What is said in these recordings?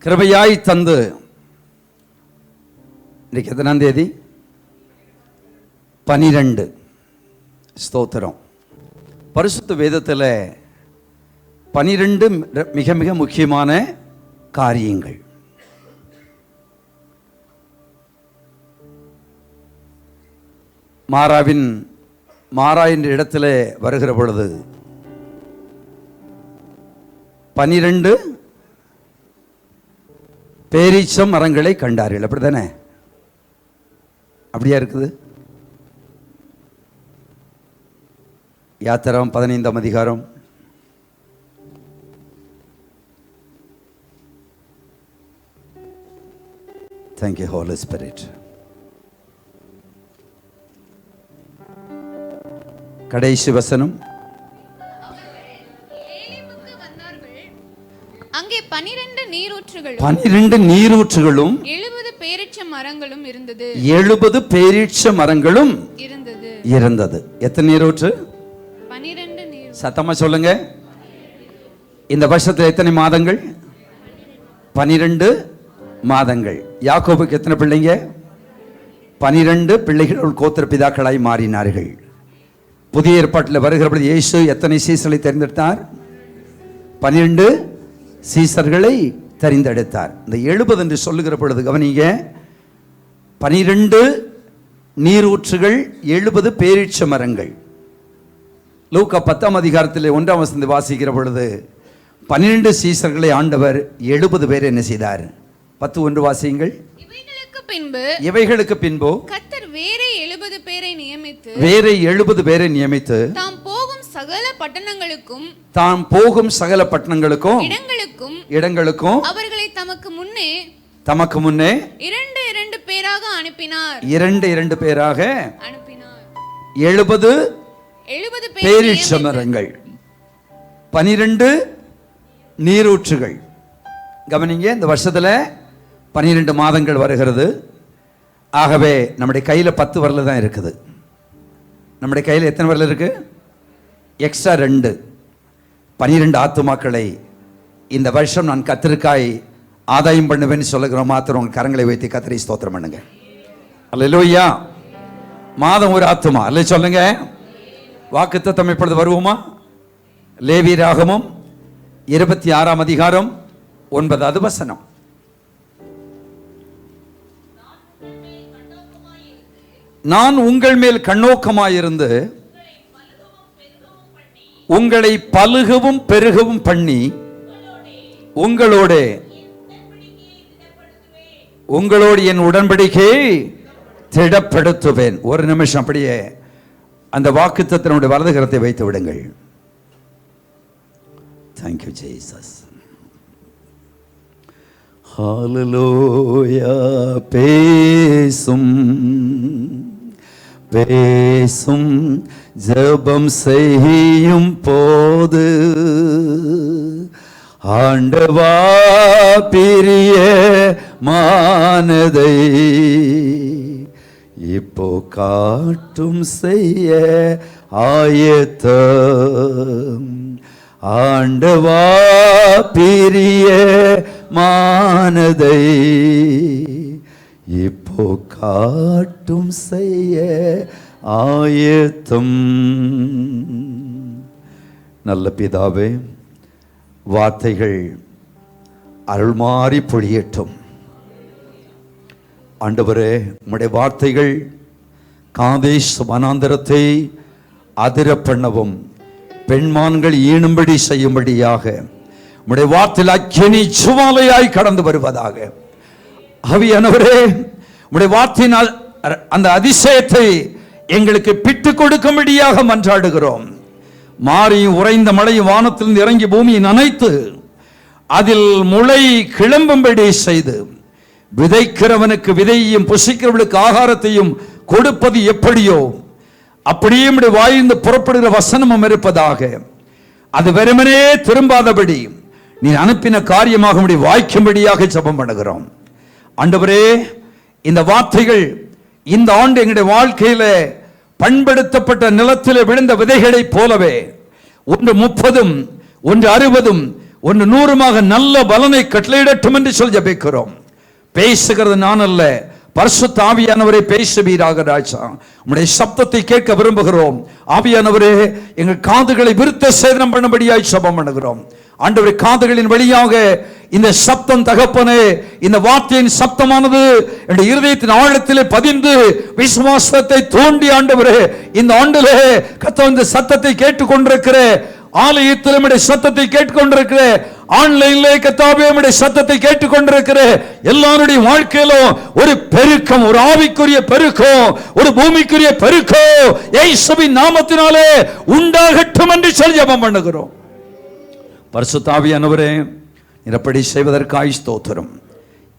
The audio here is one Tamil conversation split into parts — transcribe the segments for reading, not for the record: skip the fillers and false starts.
கிருபையாய் தந்து இன்னைக்கு எத்தனாம் தேதி? 12. ஸ்தோத்திரம். பரிசுத்த வேதத்தில் 12 மிக மிக முக்கியமான காரியங்கள். மாறா என்ற இடத்துல வருகிற பொழுது 12 பேரீச்ச மரங்களை கண்டார்கள். அப்படித்தானே? அப்படியா இருக்குது? யாத்திராகமம் 15ஆம் அதிகாரம் Thank you, Holy Spirit. கடைசி வசனம். அங்கே 12 நீரூற்றுகளும் 70 பேரீச்ச மரங்களும் இருந்தது. 70 பேரீச்ச மரங்களும் இருந்தது. எத்தனை நீரூற்று? 12 நீரூற்று. சத்தமா சொல்லுங்க. இந்த வருஷத்துல எத்தனை மாதங்கள்? 12 மாதங்கள். யாக்கோபுக்கு எத்தனை பிள்ளைங்க? 12 பிள்ளைகள் கோத்திர பிதாக்களாய் மாறினார்கள். புதிய ஏற்பாட்டில் வருகிற பொழுது இயேசு எத்தனை சீசர்களை தெரிந்தெடுத்தார்? 12 சீசர்களை தெரிந்தெடுத்தார். இந்த 70 என்று சொல்லுகிற பொழுது கவனிங்க, 12 நீரூற்றுகள், 70 பேரீச்ச மரங்கள். லூக்கா 10ஆம் அதிகாரத்தில் 1ஆம் வசனத்தை வாசிக்கிற பொழுது 12 சீசர்களை ஆண்டவர் 70 பேர் என்ன செய்தார்? 10:1 வாசியுங்கள். இவைகளுக்கு பின்பு கர்த்தர் வேற 70 பேரை நியமித்து தாம் போகும் சகல பட்டணங்களுக்கும் இடங்களுக்கும் அவர்களை தமக்கு முன்னே 2 பேராக அனுப்பினார். 2 பேராக அனுப்பினார். 70 பேரீச்ச மரங்கள், 12 நீரூற்றுகள். கவனிங்க, இந்த வருஷத்துல 12 மாதங்கள் வருகிறது. ஆகவே நம்முடைய கையில் 10 வரல தான் இருக்குது. நம்முடைய கையில் எத்தனை வரல இருக்கு? எக்ஸ்ட்ரா 2. 12 ஆத்துமாக்களை இந்த வருஷம் நான் கர்த்தருக்காய் ஆதாயம் பண்ணுவேன்னு சொல்லுகிற மாத்திரம் உங்கள் கரங்களை வைத்து கர்த்தரை ஸ்தோத்திரம் பண்ணுங்க. அல்லேலூயா. மாதம் ஒரு ஆத்துமா அல்ல சொல்லுங்க. வாக்குத்தத்தம் இப்பொழுது வருவோமா? லேவியராகமம் 26ஆம் அதிகாரம் 9வது வசனம். நான் உங்கள் மேல் கண்ணோக்கமாயிருந்து உங்களை பலுகவும் பெருகவும் பண்ணி உங்களோடு என் உடன்படிக்கையை திடப்படுத்துவேன். ஒரு நிமிஷம் அப்படியே அந்த வாக்குத்தத்தனுடைய வலது கரத்தை வைத்து விடுங்கள். Thank you, Jesus. ஹல்லேலூயா. பேசும் ஜெபம் செய்யும் போது ஆண்டவா பிரிய மானதை இப்போ காட்டும் செய்ய ஆயத்தம். ஆண்டவா பிரிய மானதை இப்போ காட்டும் செய்ய ஆயத்தம். நல்ல பிதாவே, வார்த்தைகள் அருள்மாறி பொழியட்டும். ஆண்டவரே, உம்முடைய வார்த்தைகள் காதேஷ் வனாந்தரத்தை அதிர பண்ணவும் பெண்மான்கள் ஈணும்படி செய்யும்படியாக உம்முடைய வார்த்தையில் அக்கினி ஜுவாலையாய் கடந்து வருவதாக. ஆவியானவரே, உம்முடைய வார்த்தையினால் அந்த அதிசயத்தை எங்களுக்கு பிட்டு கொடுக்கும்படியாக மன்றாடுகிறோம். மாறியும் உறைந்த மழையும் வானத்திலிருந்து இறங்கி பூமியை நனைத்து அதில் முளை கிளம்பும்படி செய்து விதைக்கிறவனுக்கு விதையையும் புசிக்கிறவனுக்கு ஆகாரத்தையும் கொடுப்பது எப்படியோ அப்படியே நம்முடைய வாயிலிருந்து புறப்படுகிற வசனமும் இருப்பதாக. அது வெறுமனே திரும்பாதபடி நீ அனுப்பின காரியமாக வாய்க்கும்படியாக ஜெபம் பண்ணுகிறோம். ஆண்டவரே, இந்த வார்த்தைகள் இந்த ஆண்டு எங்களுடைய வாழ்க்கையில பண்படுத்தப்பட்ட நிலத்தில் விழுந்த விதைகளைப் போலவே 1 30, 1 60, ஒன்று 100 நல்ல பலனை கட்டளையிடட்டும் என்று சொல்லி ஜெபிக்கிறோம். பேசுகிறது நான் அல்ல, பரிசுத்த ஆவியானவரே பேசுவீராக ராஜா. உம்முடைய சப்தத்தை கேட்க விரும்புகிறோம். ஆவியானவரே எங்கள் காதுகளை விருத்த சேதனம் பண்ணும்படியாய் ஜெபம் பண்ணுகிறோம். ஆண்டவரே, காதுகளின் வழியாக இந்த சப்தம் தகப்பனே, இந்த வார்த்தையின் சப்தமானது என்னுடைய இருதயத்தின் ஆழத்திலே பதிந்து விசுவாசத்தை தூண்டி ஆண்டவரே, இந்த ஆண்டிலே கர்த்தர் இந்த சத்தத்தை கேட்டுக்கொண்டிருக்கிற ஆலயத்தில் நம்முடைய சத்தத்தை கேட்டுக்கொண்டிருக்கிற, ஆன்லைன்ல கர்த்தாவே நம்முடைய சத்தத்தை கேட்டுக்கொண்டிருக்கிற எல்லாருடைய வாழ்க்கையிலும் ஒரு பெருக்கம், ஒரு ஆவிக்குரிய பெருக்கம், ஒரு பூமிக்குரிய பெருக்கம் இயேசுவின் நாமத்தினாலே உண்டாகட்டும் என்று சொல்லி ஜெபம் பண்ணுகிறோம். பரிசுத்த ஆவியானவரே, நிரப்படி செய்வதற்காய் ஸ்தோத்திரம்.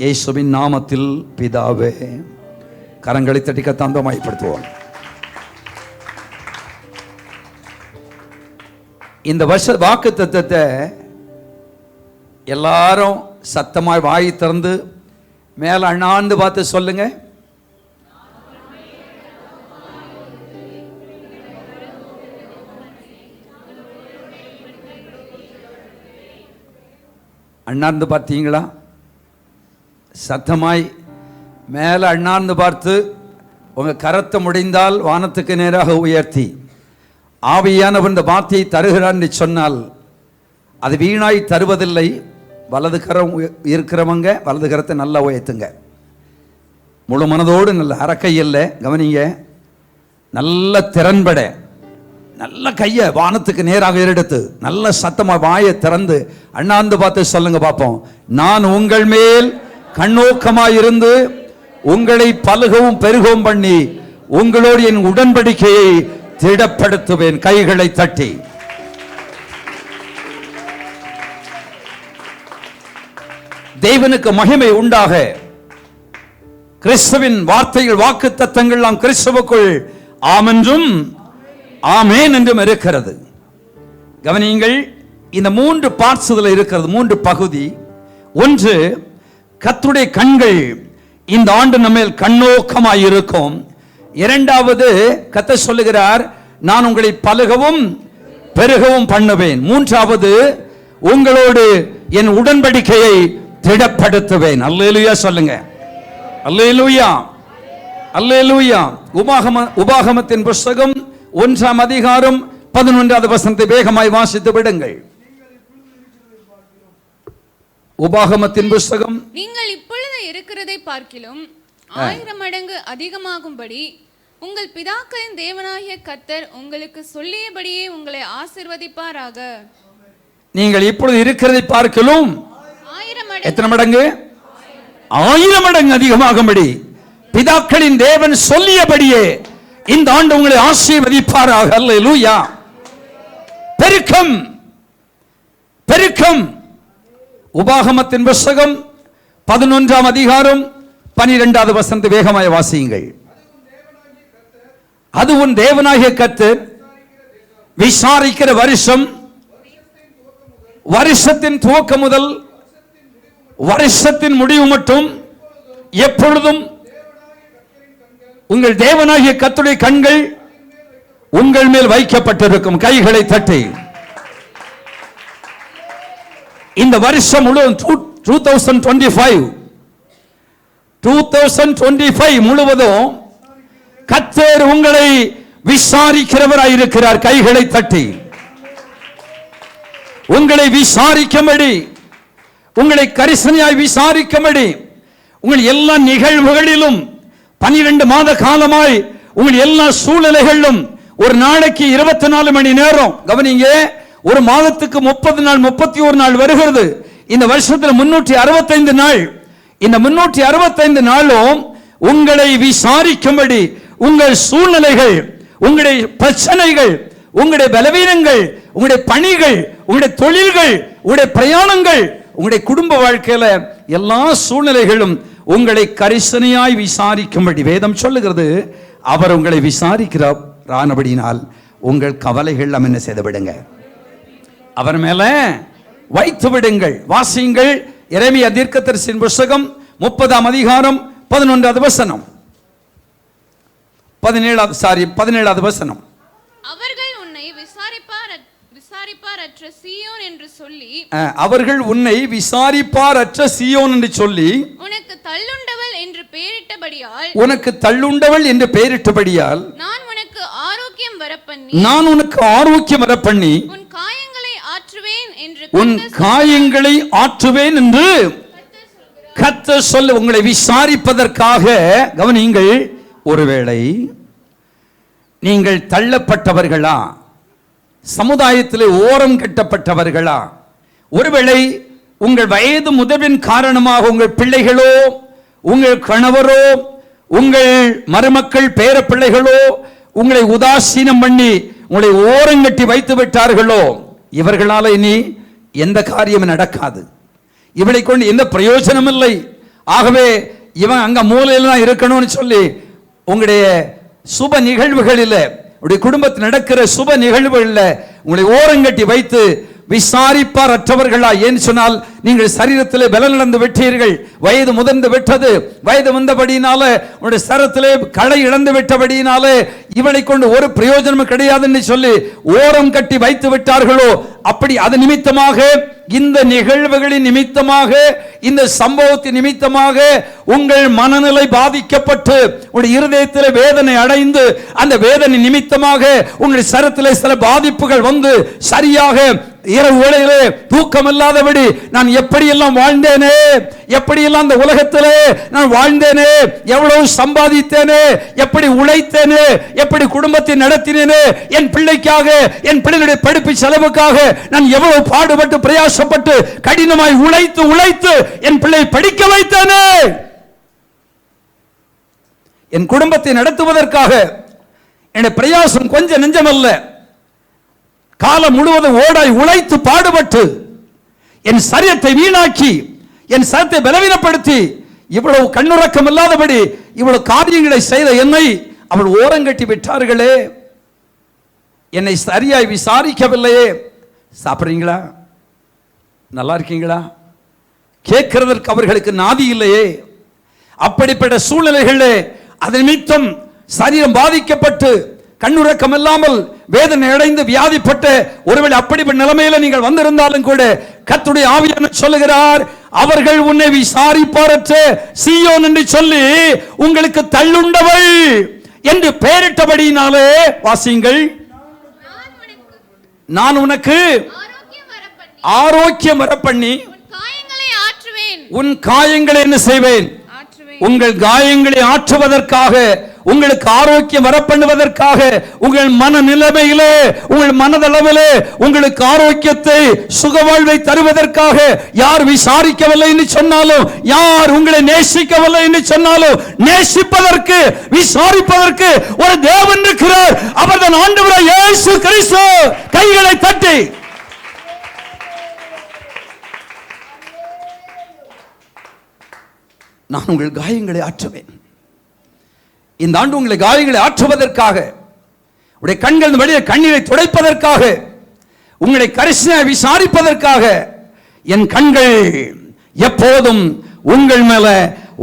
இயேசுவின் நாமத்தில் பிதாவே. கரங்களை தட்டி கர்த்தரை மகிமைப்படுத்துவோம். இந்த வருஷ வாக்குத்தத்தத்தை எல்லாரும் சத்தமாய் வாய் திறந்து மேல அண்ணாந்து பார்த்து சொல்லுங்க. அண்ணாந்து பார்த்தீங்களா? சத்தமாய் மேல அண்ணாந்து பார்த்து உங்க கரத்தை முடிந்தால் வானத்துக்கு நேராக உயர்த்தி ஆவியானவர் இந்த வார்த்தையை தருகிறான் என்று சொன்னால் அது வீணாய் தருவதில்லை. வலது கரம் இருக்கிறவங்க வலது கரத்தை நல்லா உயர்த்துங்க. முழு மனதோடு நல்ல அறக்கையில் கவனிங்க. நல்ல திறன்பட நல்ல கையை வானத்துக்கு நேராக எடுத்து நல்ல சத்தமா வாயை திறந்து அண்ணாந்து பார்த்து சொல்லுங்க பார்ப்போம். நான் உங்கள் மேல் கண்ணோக்கமாயிருந்து உங்களை பலுகவும் பெருகவும் பண்ணி உங்களோடு என் உடன்படிக்கையை திடப்படுத்துவேன். கைகளை தட்டி தேவனுக்கு மகிமை உண்டாக. கிறிஸ்துவின் வார்த்தைகள் வாக்கு தத்தங்கள் நாம் கிறிஸ்துவுக்குள் ஆமென்றும் ஆமேன் என்றும் இருக்கிறது. கவனியுங்கள், இந்த 3 பார்ட்ஸ் இதில் இருக்கிறது, 3 பகுதி. ஒன்று, கர்த்தருடைய கண்கள் இந்த ஆண்டு நம்மேல் கண்ணோக்கமாய் இருக்கும். இரண்டாவது, கர்த்தர் சொல்லுகிறார், நான் உங்களை பலுகவும் பெருகவும் பண்ணுவேன். மூன்றாவது, உங்களோடு என் உடன்படிக்கையை திடப்படுத்துவேன். அல்லேலூயா சொல்லுங்க. அல்லேலூயா, அல்லேலூயா. உபாகமத்தின் புஸ்தகம் 1ஆம் அதிகாரம் 11வது வசனத்தை வேகமாய் வாசித்து விடுங்கள். உபாகமத்தின் புஸ்தகம், நீங்கள் இப்பொழுது இருக்கிறதை பார்க்கிலும் 1000 மடங்கு அதிகமாகும்படி உங்கள் பிதாக்களின் தேவனாகிய கர்த்தர் உங்களுக்கு சொல்லியபடியே உங்களை ஆசீர்வதிப்பாராக. நீங்கள் இப்பொழுது இருக்கிறதை பார்க்கிலும் 1000 மடங்கு. எத்தனை மடங்கு? 1000 மடங்கு அதிகமாகும்படி பிதாக்களின் தேவன் சொல்லியபடியே இந்த ஆண்டு உங்களை ஆசீர்வதிப்பாராக. அல்லேலூயா. பெருக்கம், பெருக்கம். உபாகமத்தின் புஸ்தகம் 11ஆம் அதிகாரம் 12வது வசனத்தை வேகமாய் வாசியுங்கள். அது உன் தேவனாகிய கர்த்தர் விசாரிக்கிற வருஷம், வருஷத்தின் துவக்கம் முதல் வருஷத்தின் முடிவு மட்டும் எப்பொழுதும் உங்கள் தேவனாகிய கர்த்தருடைய கண்கள் உங்கள் மேல் வைக்கப்பட்டிருக்கும். கைகளை தட்டி இந்த வருஷம் முழுவதும் 2025 முழுவதும் கர்த்தர் உங்களை விசாரிக்கிறவராய் இருக்கிறார். கைகளை தட்டி உங்களை விசாரிக்கும்படி, உங்களை கரிசனையாய் விசாரிக்கும்படி, உங்கள் எல்லா நிகழ்வுகளிலும் 12 மாத காலமாய் உங்கள் எல்லா சூழ்நிலைகளிலும் ஒரு நாளைக்கு 24 மணி நேரம். கவனிங்க, ஒரு மாதத்துக்கு 30 நாள் 31 நாள் வருகிறது. இந்த வருஷத்தில் 365 நாள். இந்த 365 நாளும் உங்களை விசாரிக்கும்படி உங்கள் சூழ்நிலைகள், உங்களுடைய பிரச்சனைகள், உங்களுடைய பலவீனங்கள், உங்களுடைய பணிகள், உங்களுடைய தொழில்கள், உங்களுடைய பிரயாணங்கள், உங்களுடைய குடும்ப வாழ்க்கையில எல்லா சூழ்நிலைகளும் உங்களை கரிசனையாய் விசாரிக்கும்படி வேதம் சொல்லுகிறது. அவர் உங்களை விசாரிக்கிறானபடினால் உங்கள் கவலைகள் என்ன செய்து விடுங்க, அவர் மேல வைத்து விடுங்கள். வாசியுங்கள். எரேமியா தீர்க்கதரிசியின் புஸ்தகம் 30ஆம் அதிகாரம் 11வது வசனம், 17வது வசனம். அவர்கள் உன்னை விசாரிப்பாரற்று அற்ற சீயோன் என்று சொல்லி அவர்கள் உன்னை விசாரிப்பார் அற்ற சீயோன் என்று சொல்லி உனக்கு தள்ளுண்டவள் என்று பெயரிட்டபடியால் நான் உனக்கு ஆரோக்கியம் வரப்பண்ணி உன் காயங்களை ஆற்றுவேன் என்று கர்த்தர் சொல்ல உங்களை விசாரிப்பதற்காக. கவனியுங்கள், ஒருவேளை நீங்கள் தள்ளப்பட்டவர்களா, சமுதாயத்திலே ஓரம் கட்டப்பட்டவர்களா, ஒருவேளை உங்கள் வயது முதிர்வின் காரணமாக உங்கள் பிள்ளைகளோ, உங்கள் கணவரோ, உங்கள் மருமக்கள், பேர பிள்ளைகளோ உங்களை உதாசீனம் பண்ணி உங்களை ஓரங்கட்டி வைத்து விட்டார்களோ, இவர்களால இனி எந்த காரியமும் நடக்காது, இவளை கொண்டு எந்த பிரயோஜனம் இல்லை, ஆகவே இவன் அங்க மூலையில தான் இருக்கணும்னு சொல்லி உங்களுடைய சுப நிகழ்வுகளில், உங்களுடைய குடும்பத்தில் நடக்கிற சுப நிகழ்வுகளில் உங்களை ஓரங்கட்டி வைத்து விசாரிப்பார் அற்றவர்களா. ஏன்னு சொன்னால் நீங்கள் சரீரத்திலே பலன் இழந்து விட்டீர்கள், வயது முதிர்ந்து விட்டது, வயது வந்தபடியினால உங்களுடைய சரத்திலே களை இழந்து விட்டபடியினாலே இவளை கொண்டு ஒரு பிரயோஜனமும் கிடையாதுன்னு சொல்லி ஓரம் கட்டி வைத்து விட்டார்களோ, அப்படி அது நிமித்தமாக, இந்த நிகழ்வுகளின் நிமித்தமாக, இந்த சம்பவத்தின் நிமித்தமாக உங்கள் மனநிலை பாதிக்கப்பட்டு உங்களுடைய இருதயத்தில் வேதனை அடைந்து, அந்த வேதனை நிமித்தமாக உங்களுடைய சரத்திலே சில பாதிப்புகள் வந்து சரியாக இரவு வேளையிலே தூக்கம் இல்லாதபடி நான் எப்படியெல்லாம் வாழ்ந்தேனே, எப்படியெல்லாம் அந்த உலகத்திலே நான் வாழ்ந்தேனே, எவ்வளவு சம்பாதித்தேனே, எப்படி உழைத்தேனே, எப்படி குடும்பத்தை நடத்தினேனே, என் பிள்ளைக்காக, என் பிள்ளைகளுடைய படிப்பு செலவுக்காக நான் எவ்வளவு பாடுபட்டு பிரயாசப்பட்டு கடினமாய் உழைத்து என் பிள்ளை படிக்க வைத்தேனே, என் குடும்பத்தை நடத்துவதற்காக என்னுடைய பிரயாசம் கொஞ்சம் நெஞ்சமல்ல, காலம் முழுவதும் ஓடாய் உழைத்து பாடுபட்டு என் சரீரத்தை வீணாக்கி, என் சரீரத்தை பலவீனப்படுத்தி, இவ்வளவு கண்ணுறக்கம் இல்லாதபடி இவ்வளவு காரியங்களை செய்த என்னை அவள் ஓரங்கட்டி விட்டார்களே, என்னை சரியாய் விசாரிக்கவில்லையே. சாப்பிட்றீங்களா, நல்லா இருக்கீங்களா, கேட்கிறதற்கு அவர்களுக்கு நாதி இல்லையே. அப்படிப்பட்ட சூழ்நிலைகளே அதன் நிமித்தம் சரீரம் பாதிக்கப்பட்டு கண்ணுறக்கம் இல்லாமல் வேதனை அடைந்து வியாதிப்பட்ட ஒருவேளை அப்படிப்பட்ட நிலைமையில நீங்கள் வந்திருந்தாலும் கூட கர்த்தருடைய ஆவியானவர் சொல்லுகிறார், அவர்கள் உன்னை விசாரிப்பாரற்ற சீயோன் என்று சொல்லி உங்களுக்கு தள்ளுண்டவள் என்று பெயரிட்டபடியினாலே, வாசியுங்கள், நான் உனக்கு ஆரோக்கியம் வரப்பண்ணி உன் காயங்களை என்ன செய்வேன், உங்கள் காயங்களை ஆற்றுவதற்காக, உங்களுக்கு ஆரோக்கியம் வரப்பண்ணுவதற்காக, உங்கள் மன நிலைமையிலே, உங்கள் மனதளவிலே உங்களுக்கு ஆரோக்கியத்தை, சுகவாழ்வை தருவதற்காக, யார் விசாரிக்கவில்லை என்று சொன்னாலும், யார் உங்களை நேசிக்கவில்லை என்று சொன்னாலும், நேசிப்பதற்கு, விசாரிப்பதற்கு ஒரு தேவன் இருக்கிறார். அவர்தான் ஆண்டவராகிய இயேசு கிறிஸ்து. கைகளை தட்டி நான் உங்கள் காயங்களை ஆற்றுவேன். இந்த ஆண்டு உங்களை காயங்களை ஆற்றுவதற்காக, உடைய கண்கள் வழியே கண்ணீரை துடைப்பதற்காக, உங்களை கரிசனையாக விசாரிப்பதற்காக என் கண்கள் எப்போதும் உங்கள் மேல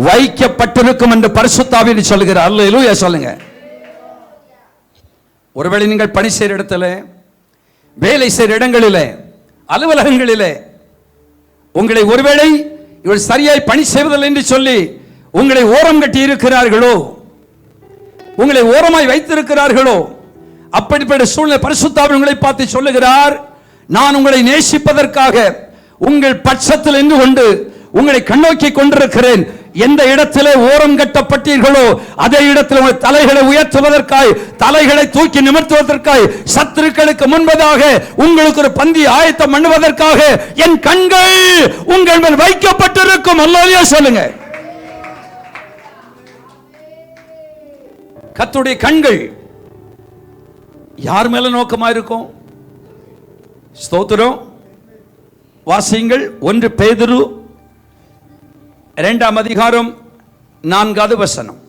வைக்கப்பட்டிருக்கும் என்று பரிசுத்த ஆவியானவர் சொல்லுகிறார். அல்லேலூயா சொல்லுங்க. ஒருவேளை நீங்கள் பணி செய்கிற இடத்துல, வேலை செய்கிற இடங்களிலே, அலுவலகங்களிலே உங்களை ஒருவேளை இவள் சரியாய் பணி செய்வதில்லை என்று சொல்லி உங்களை ஓரம் கட்டி இருக்கிறார்களோ, உங்களை ஓரமாய் வைத்திருக்கிறார்களோ, அப்படிப்பட்ட சூழ்நிலை பரிசுத்த ஆவியானவர் உங்களை பார்த்து சொல்லுகிறார், நான் உங்களை நேசிப்பதற்காக உங்கள் பட்சத்தில் நின்று கொண்டு உங்களை கண்ணோக்கி கொண்டிருக்கிறேன். எந்த இடத்திலே ஓரம் கட்டப்பட்டீர்களோ அதே இடத்தில் உங்கள் தலைகளை உயர்த்துவதற்காய், தலைகளை தூக்கி நிமிர்த்துவதற்காய், சத்துருக்களுக்கு முன்பதாக உங்களுக்கு ஒரு பந்தி ஆயத்தம் பண்ணுவதற்காக என் கண்கள் உங்கள் மேல் வைக்கப்பட்டிருக்கும். அல்லேலூயா சொல்லுங்க. கர்த்தருடைய கண்கள் யார் மேல நோக்கமா இருக்கும்? ஸ்தோத்திரம். வாசியுங்கள், 1 பேதுரு 2ஆம் அதிகாரம் 4வது வசனம்.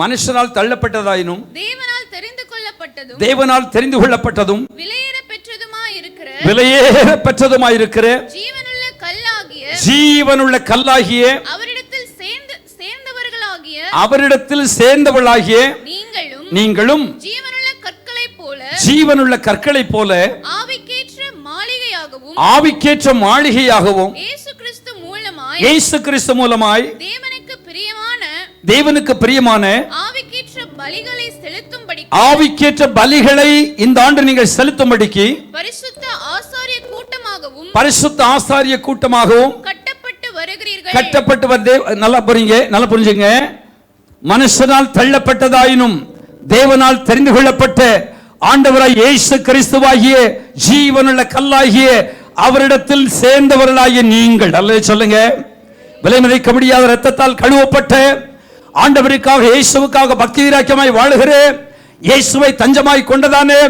மனுஷரால் தள்ளப்பட்டதாயினும் தேவனால் தெரிந்து கொள்ளப்பட்டதும் விலையேற பெற்றதுமாயிருக்கிற ஜீவனுள்ள கல்லாகிய அவரிடத்தில் சேர்ந்தவர்களாகிய நீங்களும் ஜீவனுள்ள கற்களை போல ஆவிக்கேற்ற மாளிகையாகவும் ஆவிக்கேற்ற மாளிகையாகவும் இயேசு கிறிஸ்து மூலமாய் தேவனுக்கு பிரியமான ஆவிக்கேற்ற பலிகளை இந்த ஆண்டு நீங்கள் செலுத்தும்படிக்கு பரிசுத்த ஆசாரிய கூட்டமாகவும் கட்டப்பட்டு நல்லா புரிஞ்சுங்க. மனுஷனால் தள்ளப்பட்டதாயினும் தேவனால் தெரிந்து கொள்ளப்பட்ட ஆண்டவராய் இயேசு கிறிஸ்துவாகிய ஜீவனுள்ள கல்லாகிய அவரிடத்தில் சேர்ந்தவர்களாகிய நீங்கள் அல்ல சொல்லுங்க. விலை மதிக்க முடியாத இரத்தத்தால் கழுவப்பட்ட ஆண்டவருக்காக இயேசுவுக்காக பக்தி வைராக்கியமாய் வாழுகிற இயேசுவை தஞ்சமாய் கொண்டதானே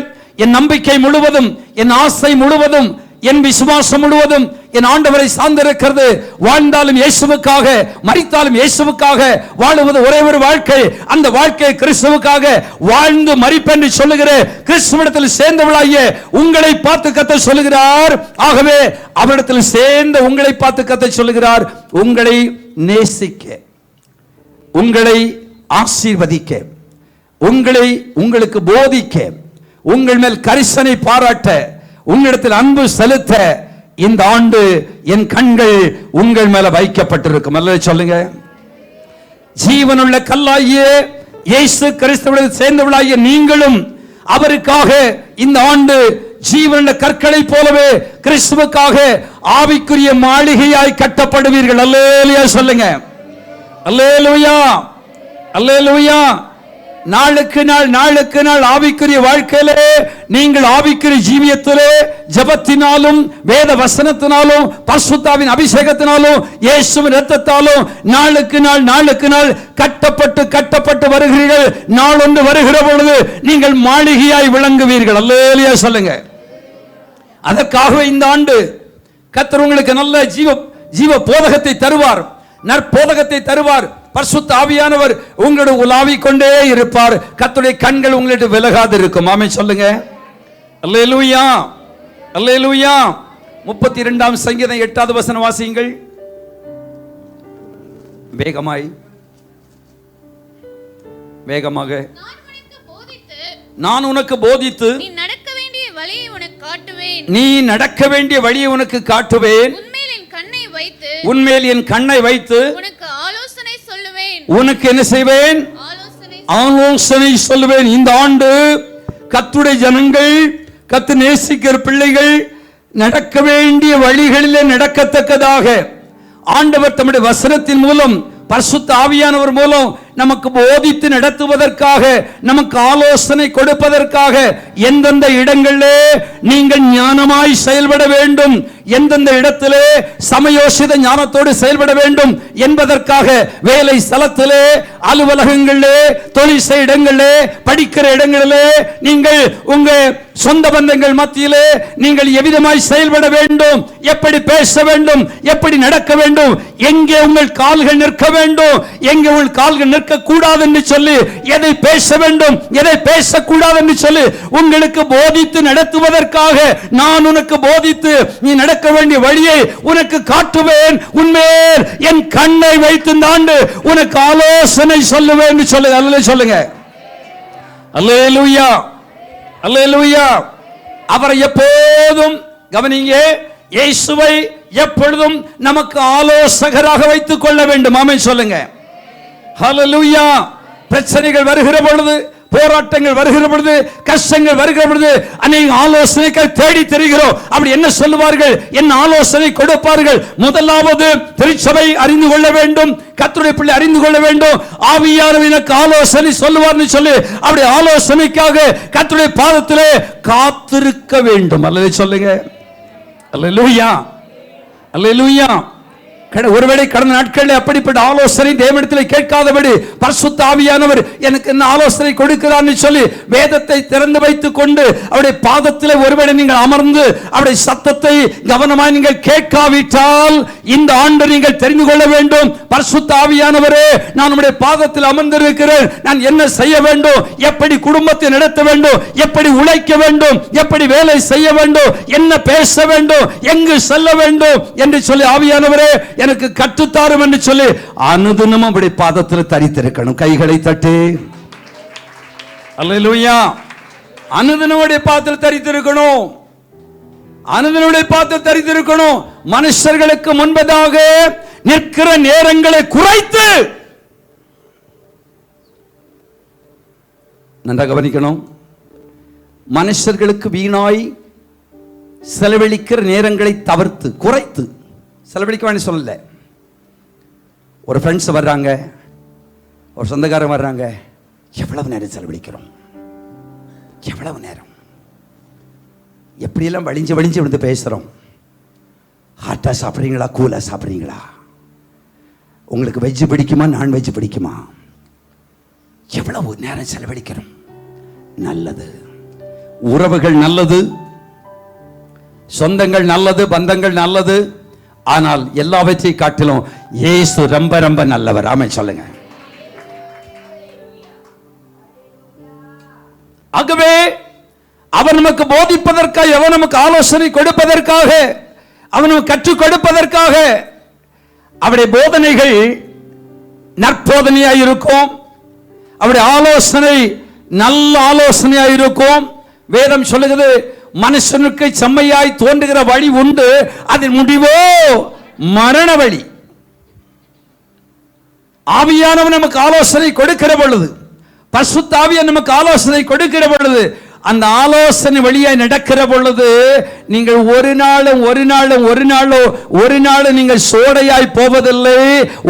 என் நம்பிக்கை முழுவதும், என் ஆசை முழுவதும், என் விசுவாசம் முழுவதும் என் ஆண்டவரை சார்ந்திருக்கிறது. வாழ்ந்தாலும் இயேசுவுக்காக, மரித்தாலும் இயேசுவுக்காக வாழுவது ஒரே ஒரு வாழ்க்கை. அந்த வாழ்க்கை கிறிஸ்துவுக்காக வாழ்ந்து மரிப்பென்று சொல்லுகிற கிறிஸ்துவிடத்தில் சேர்ந்தவளாகிய உங்களை பார்த்து கர்த்தர் சொல்லுகிறார். ஆகவே அவரிடத்தில் சேர்ந்த உங்களை பார்த்து கர்த்தர் சொல்லுகிறார், உங்களை நேசிக்க, உங்களை ஆசீர்வதிக்க, உங்களை உங்களுக்கு போதிக்க, உங்கள் மேல் கரிசனை பாராட்ட, உங்களிடத்தில் அன்பு செலுத்த இந்த ஆண்டு என் கண்கள் உங்கள் மேல வைக்கப்பட்டிருக்கும். அல்ல சொல்லுங்க. ஜீவனுள்ள கல்லாகிய இயேசு கிறிஸ்துவுடன் சேர்ந்தவளாகிய நீங்களும் அவருக்காக இந்த ஆண்டு ஜீவனுள்ள கற்களை போலவே கிறிஸ்துவுக்காக ஆவிக்குரிய மாளிகையாய் கட்டப்படுவீர்கள். அல்லேலூயா சொல்லுங்க. அல்லேலூயா, அல்லேலூயா. நாளுக்கு நாள் ஆவிக்குரிய வாழ்க்கையிலே நீங்கள் ஆவிக்குரிய ஜீவியத்திலே ஜபத்தினாலும் வேத வசனத்தினாலும் பரிசுத்தாவின் அபிஷேகத்தினாலும் இயேசுவின் இரத்தத்தாலும் நாளுக்கு நாள் கட்டப்பட்டு வருகிறீர்கள். நாளொன்று வருகிற பொழுது நீங்கள் மாளிகையாய் விளங்குவீர்கள். அல்லேலூயா சொல்லுங்க. அதற்காகவே இந்த ஆண்டு கர்த்தர் உங்களுக்கு நல்ல ஜீவ போதகத்தை தருவார், நற்போதகத்தை தருவார். பரிசுத்த ஆவியானவர் உங்களோட உலாவிக் கொண்டே இருப்பார். கர்த்தருடைய கண்கள் உங்களிடம் விலகாது இருக்கும். ஆமென் சொல்லுங்க. அல்லேலூயா, அல்லேலூயா. 32ஆம் சங்கீதம் 8வது வசனம் வாசியுங்கள் வேகமாக. நான் உனக்கு போதித்து நீ நடக்க வேண்டிய வழியை உனக்கு காட்டுவேன். உன்மேல் என் கண்ணை வைத்து உனக்கு என்ன செய்வேன்? ஆலோசனை சொல்லுவேன். இந்த ஆண்டு கர்த்தருடைய ஜனங்கள், கர்த்தர் நேசிக்கிற பிள்ளைகள் நடக்க வேண்டிய வழிகளிலே நடக்கத்தக்கதாக ஆண்டவர் தம்முடைய வசனத்தின் மூலம் பரிசுத்த ஆவியானவர் மூலம் நமக்கு போதித்து நடத்துவதற்காக, நமக்கு ஆலோசனை கொடுப்பதற்காக எந்தெந்த இடங்களிலே நீங்கள் ஞானமாய் செயல்பட வேண்டும், எந்தெந்த இடத்திலே சமயோசித ஞானத்தோடு செயல்பட வேண்டும் என்பதற்காக வேலை ஸ்தலத்திலே, அலுவலகங்களிலே, தொழில் செய்ய இடங்களிலே, படிக்கிற இடங்களிலே, நீங்கள் உங்க சொந்த பந்தங்கள் மத்தியிலே நீங்கள் எவ்விதமாய் செயல்பட வேண்டும், எப்படி பேச வேண்டும், எப்படி நடக்க வேண்டும், எங்கே உங்கள் கால்கள் நிற்க வேண்டும், எங்கே உங்கள் கால்கள் நிற்க கூடாது என்று சொல்லி, எதை பேச வேண்டும், எதை பேசக்கூடாது என்று சொல்லி உங்களுக்கு போதித்து நடத்துவதற்காக நான் உனக்கு போதித்து நீ நடக்க வேண்டிய வழியை உனக்கு காட்டுவேன். உன்மேல் என் கண்ணை வைத்து ஆண்டு உனக்கு ஆலோசனை சொல்லுவேன் என்று சொல்லு. அல்லேலூயா சொல்லுங்க. அல்லேலூயா, அல்லேலூயா. அவரை எப்போதும் கவனிங்க, இயேசுவை எப்பொழுதும் நமக்கு ஆலோசகராக வைத்துக் கொள்ள வேண்டும். ஆமென் சொல்லுங்க. ஹல்லேலூயா. பிரச்சனைகள் வருகிற பொழுது, போராட்டங்கள் வருகிற பொழுது, கஷ்டங்கள் வருகிற பொழுது அநேக ஆலோசனைகள் தேடி தெரிகிறோம். அப்படி என்ன சொல்லுவார்கள், என்ன ஆலோசனை கொடுப்பார்கள்? முதலாவது திருச்சபை அறிந்து கொள்ள வேண்டும், கர்த்தருடைய பிள்ளை அறிந்து கொள்ள வேண்டும், ஆவியானவர் எனக்கு ஆலோசனை சொல்லுவார்னு சொல்லி அப்படி ஆலோசனைக்காக கர்த்தருடைய பாதத்திலே காத்திருக்க வேண்டும். அல்லேலூயா சொல்லுங்க. அல்லேலூயா, அல்லேலூயா. ஒருவேளை கடந்த நாட்களில் அப்படிப்பட்ட ஆலோசனை தேவனிடத்தில் கேட்காதபடி பரிசுத்த ஆவியானவர் எனக்கு என்ன ஆலோசனை கொடுக்கிறான்னு சொல்லி வேதத்தை திறந்து வைத்துக் கொண்டு அவருடைய பாதத்தில் ஒருவேளை நீங்கள் அமர்ந்து அவருடைய சத்தத்தை கவனமாய் நீங்கள் கேட்காவிட்டால் இந்த ஆண்டு நீங்கள் தெரிந்து கொள்ள வேண்டும், பரிசுத்த ஆவியானவரே நான் உம்முடைய பாதத்தில் அமர்ந்திருக்கிறேன், நான் என்ன செய்ய வேண்டும், எப்படி குடும்பத்தை நடத்த வேண்டும், எப்படி உழைக்க வேண்டும், எப்படி வேலை செய்ய வேண்டும், என்ன பேச வேண்டும், எங்கு செல்ல வேண்டும் என்று சொல்லி ஆவியானவரே எனக்கு கற்றுத்தாரும் என்று சொல்லி அனுதினமும் அப்படி பாதத்தில் தரித்திருக்கணும். கைகளை தட்டி அல்லேலூயா. அனுதினுடைய பாத்திரம் தரித்திருக்கணும். அனுதினுடைய பாத்திரம் தரித்திருக்கணும். மனுஷர்களுக்கு முன்பதாக நிற்கிற நேரங்களை குறைத்து, நன்றாக கவனிக்கணும், மனுஷர்களுக்கு வீணாய் செலவழிக்கிற நேரங்களை தவிர்த்து குறைத்து, செலவழிக்க வேண்டிய சொல்லல. ஒரு ஃப்ரெண்ட்ஸ் வர்றாங்க, ஒரு சொந்தக்காரங்க வர்றாங்க, எவ்வளவு நேரம் செலவழிக்கிறோம், எவ்வளவு நேரம், எப்படியெல்லாம் வழிஞ்சு வழிஞ்சு வந்து பேசுகிறோம். ஹாட்டாக சாப்பிட்றீங்களா, கூலாக சாப்பிட்றீங்களா, உங்களுக்கு வெஜ்ஜு பிடிக்குமா நான்வெஜ் பிடிக்குமா, எவ்வளவு நேரம் செலவழிக்கிறோம். நல்லது, உறவுகள் நல்லது, சொந்தங்கள் நல்லது, பந்தங்கள் நல்லது. ஆனால் எல்லாவற்றையும் காட்டிலும் இயேசு ரொம்ப ரொம்ப நல்லவர். ஆமென் சொல்லுங்க. ஆகவே அவர் நமக்கு போதிப்பதற்காக, அவர் நமக்கு ஆலோசனை கொடுப்பதற்காக, அவர் நமக்கு கற்றுக் கொடுப்பதற்காக அவருடைய போதனைகள் நற்போதனையாக இருக்கும். அவருடைய ஆலோசனை நல்ல ஆலோசனையாக இருக்கும். வேதம் சொல்லுகிறது, மனுஷனுக்கு செம்மையாய் தோன்றுகிற வழி உண்டு, அதன் முடிவோ மரண வழி. ஆவியானவர் நமக்கு ஆலோசனை கொடுக்கிற பொழுது, பரிசுத்த ஆவியானவர் நமக்கு ஆலோசனை கொடுக்கிற பொழுது, அந்த ஆலோசனை வழியாய் நடக்கிற பொழுது நீங்கள் ஒரு நாள் நீங்கள் சோடையாய் போவதில்லை.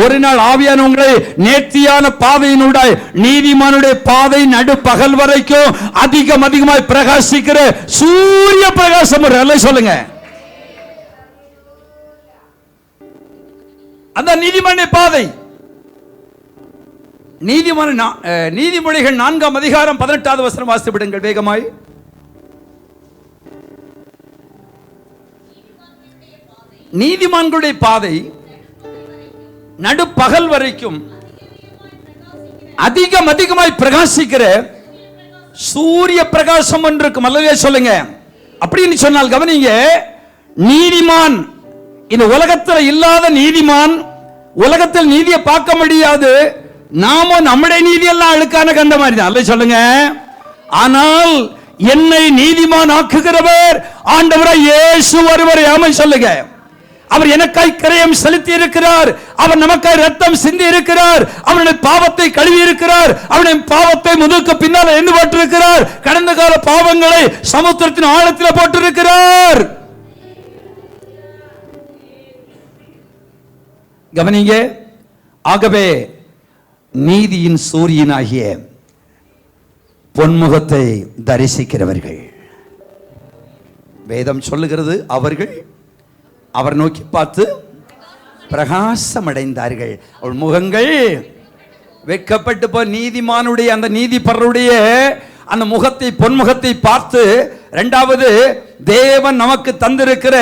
ஒரு நாள் ஆவியான உங்களை நேர்த்தியான பாதையினுடைய நீதிமானுடைய பாதை நடு பகல் வரைக்கும் அதிகமாய் பிரகாசிக்கிற சூரிய பிரகாசம் சொல்லுங்க. அந்த நீதிமானுடைய பாதை, நீதிமொழிகள் 4ஆம் அதிகாரம் 18வது வசனம் வாசித்து விடுங்கள் வேகமாய். நீதிமான்களுடைய பாதை நடுப்பகல் வரைக்கும் அதிகமாய் பிரகாசிக்கிற சூரிய பிரகாசம் ஒன்று இருக்கும். அல்லவே சொல்லுங்க. அப்படின்னு சொன்னால் கவனிங்க, நீதிமான், இந்த உலகத்தில் இல்லாத நீதிமான், உலகத்தில் நீதியை பார்க்க முடியாது. நாம நம்முடைய நீதி எல்லாம் அழுக்கான கண்ட மாதிரி தான். அல்ல சொல்லுங்க. ஆனால் என்னை நீதிமான் ஆக்குகிறவர் ஆண்டவராய் இயேசு ஒருவரே. ஆமென் சொல்லுங்க. அவர் எனக்காய் கிரயம் செலுத்தி இருக்கிறார். அவர் நமக்காய் ரத்தம் சிந்தி இருக்கிறார். அவருடைய பாவத்தை கழுவி இருக்கிறார். அவருடைய பாவத்தை முதுகுக்கு பின்னால் எண்ணி போட்டிருக்கிறார். கடந்த கால பாவங்களை சமுத்திரத்தின் ஆழத்தில் போட்டிருக்கிறார். கவனிங்க. ஆகவே நீதியின் சூரியனாகிய பொன்முகத்தை தரிசிக்கிறவர்கள், வேதம் சொல்லுகிறது, அவர்கள் அவர் நோக்கி பார்த்து பிரகாசம் அடைந்தார்கள். அவள் முகங்கள் வெட்கப்பட்டு போ. நீதிமானுடைய அந்த நீதிபரருடைய அந்த முகத்தை, பொன்முகத்தை பார்த்து, இரண்டாவது தேவன் நமக்கு தந்திருக்கிற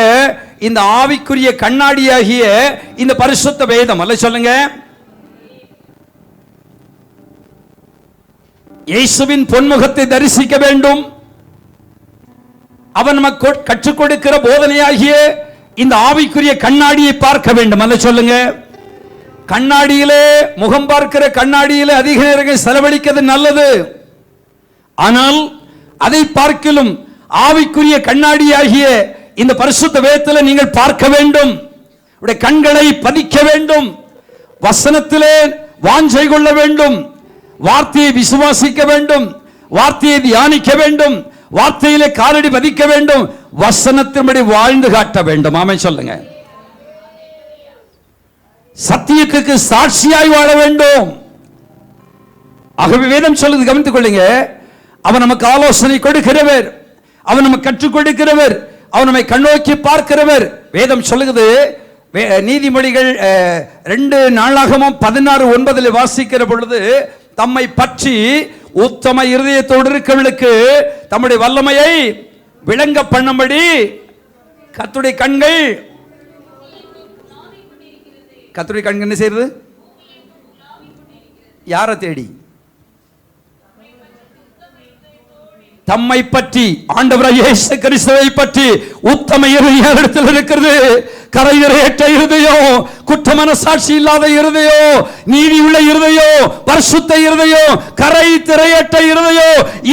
இந்த ஆவிக்குரிய கண்ணாடியாகிய இந்த பரிசுத்த வேதம். அல்ல சொல்லுங்க. இயேசுவின் பொன்முகத்தை தரிசிக்க வேண்டும். அவன் நமக்கு கற்றுக் கொடுக்கிற போதனையாகிய இந்த ஆவிக்குரிய கண்ணாடியை பார்க்க வேண்டும். அல்ல சொல்லுங்க. கண்ணாடியிலே, முகம் பார்க்கிற கண்ணாடியிலே அதிக நேரங்கள் செலவழிக்கிறது நல்லது. ஆனால் அதை பார்க்கிலும் ஆவிக்குரிய கண்ணாடியாகிய இந்த பரிசுத்த வேதத்தில் நீங்கள் பார்க்க வேண்டும். உடைய கண்களை பதிக்க வேண்டும். வசனத்திலே வாஞ்சை கொள்ள வேண்டும். வார்த்தையை விசுவாசிக்க வேண்டும். வார்த்தையை தியானிக்க வேண்டும். வார்த்தையிலே காலடி பதிக்க வேண்டும். வசனத்தின்படி வாழ்ந்து காட்ட வேண்டும். ஆமென் சொல்லுங்க. சத்தியத்துக்கு சாட்சியாய் வாழ வேண்டும். ஆகவே வேதம் சொல்லுது, கவனித்துக் கொள்ளுங்க. அவன் நமக்கு ஆலோசனை கொடுக்கிறவர், அவன் நமக்கு கற்றுக் கொடுக்கிறவர், அவன் நம்மை கண்ணோக்கி பார்க்கிறவர். வேதம் சொல்லுகிறது, நீதிமொழிகள் 2 நாளாகமும் 16:9 வாசிக்கிற பொழுது, தம்மை பற்றி உத்தம இருதயத்தோடு இருக்கிறவர்களுக்கு தம்முடைய வல்லமையை விளங்க பண்ணும்படி கர்த்தருடைய கண்கள் என்ன செய்யறது? யாரை தேடி? தம்மை பற்றி, ஆண்டவராகிய இயேசு கிறிஸ்துவை பற்றி உத்தம இருதயம் இருக்கிறது. கரையற்ற இருதயம், குற்ற மனசாட்சி இல்லாத இருதயம், நீதி உள்ள இருதயம், பரிசுத்த இருதயம், கரை திரையற்ற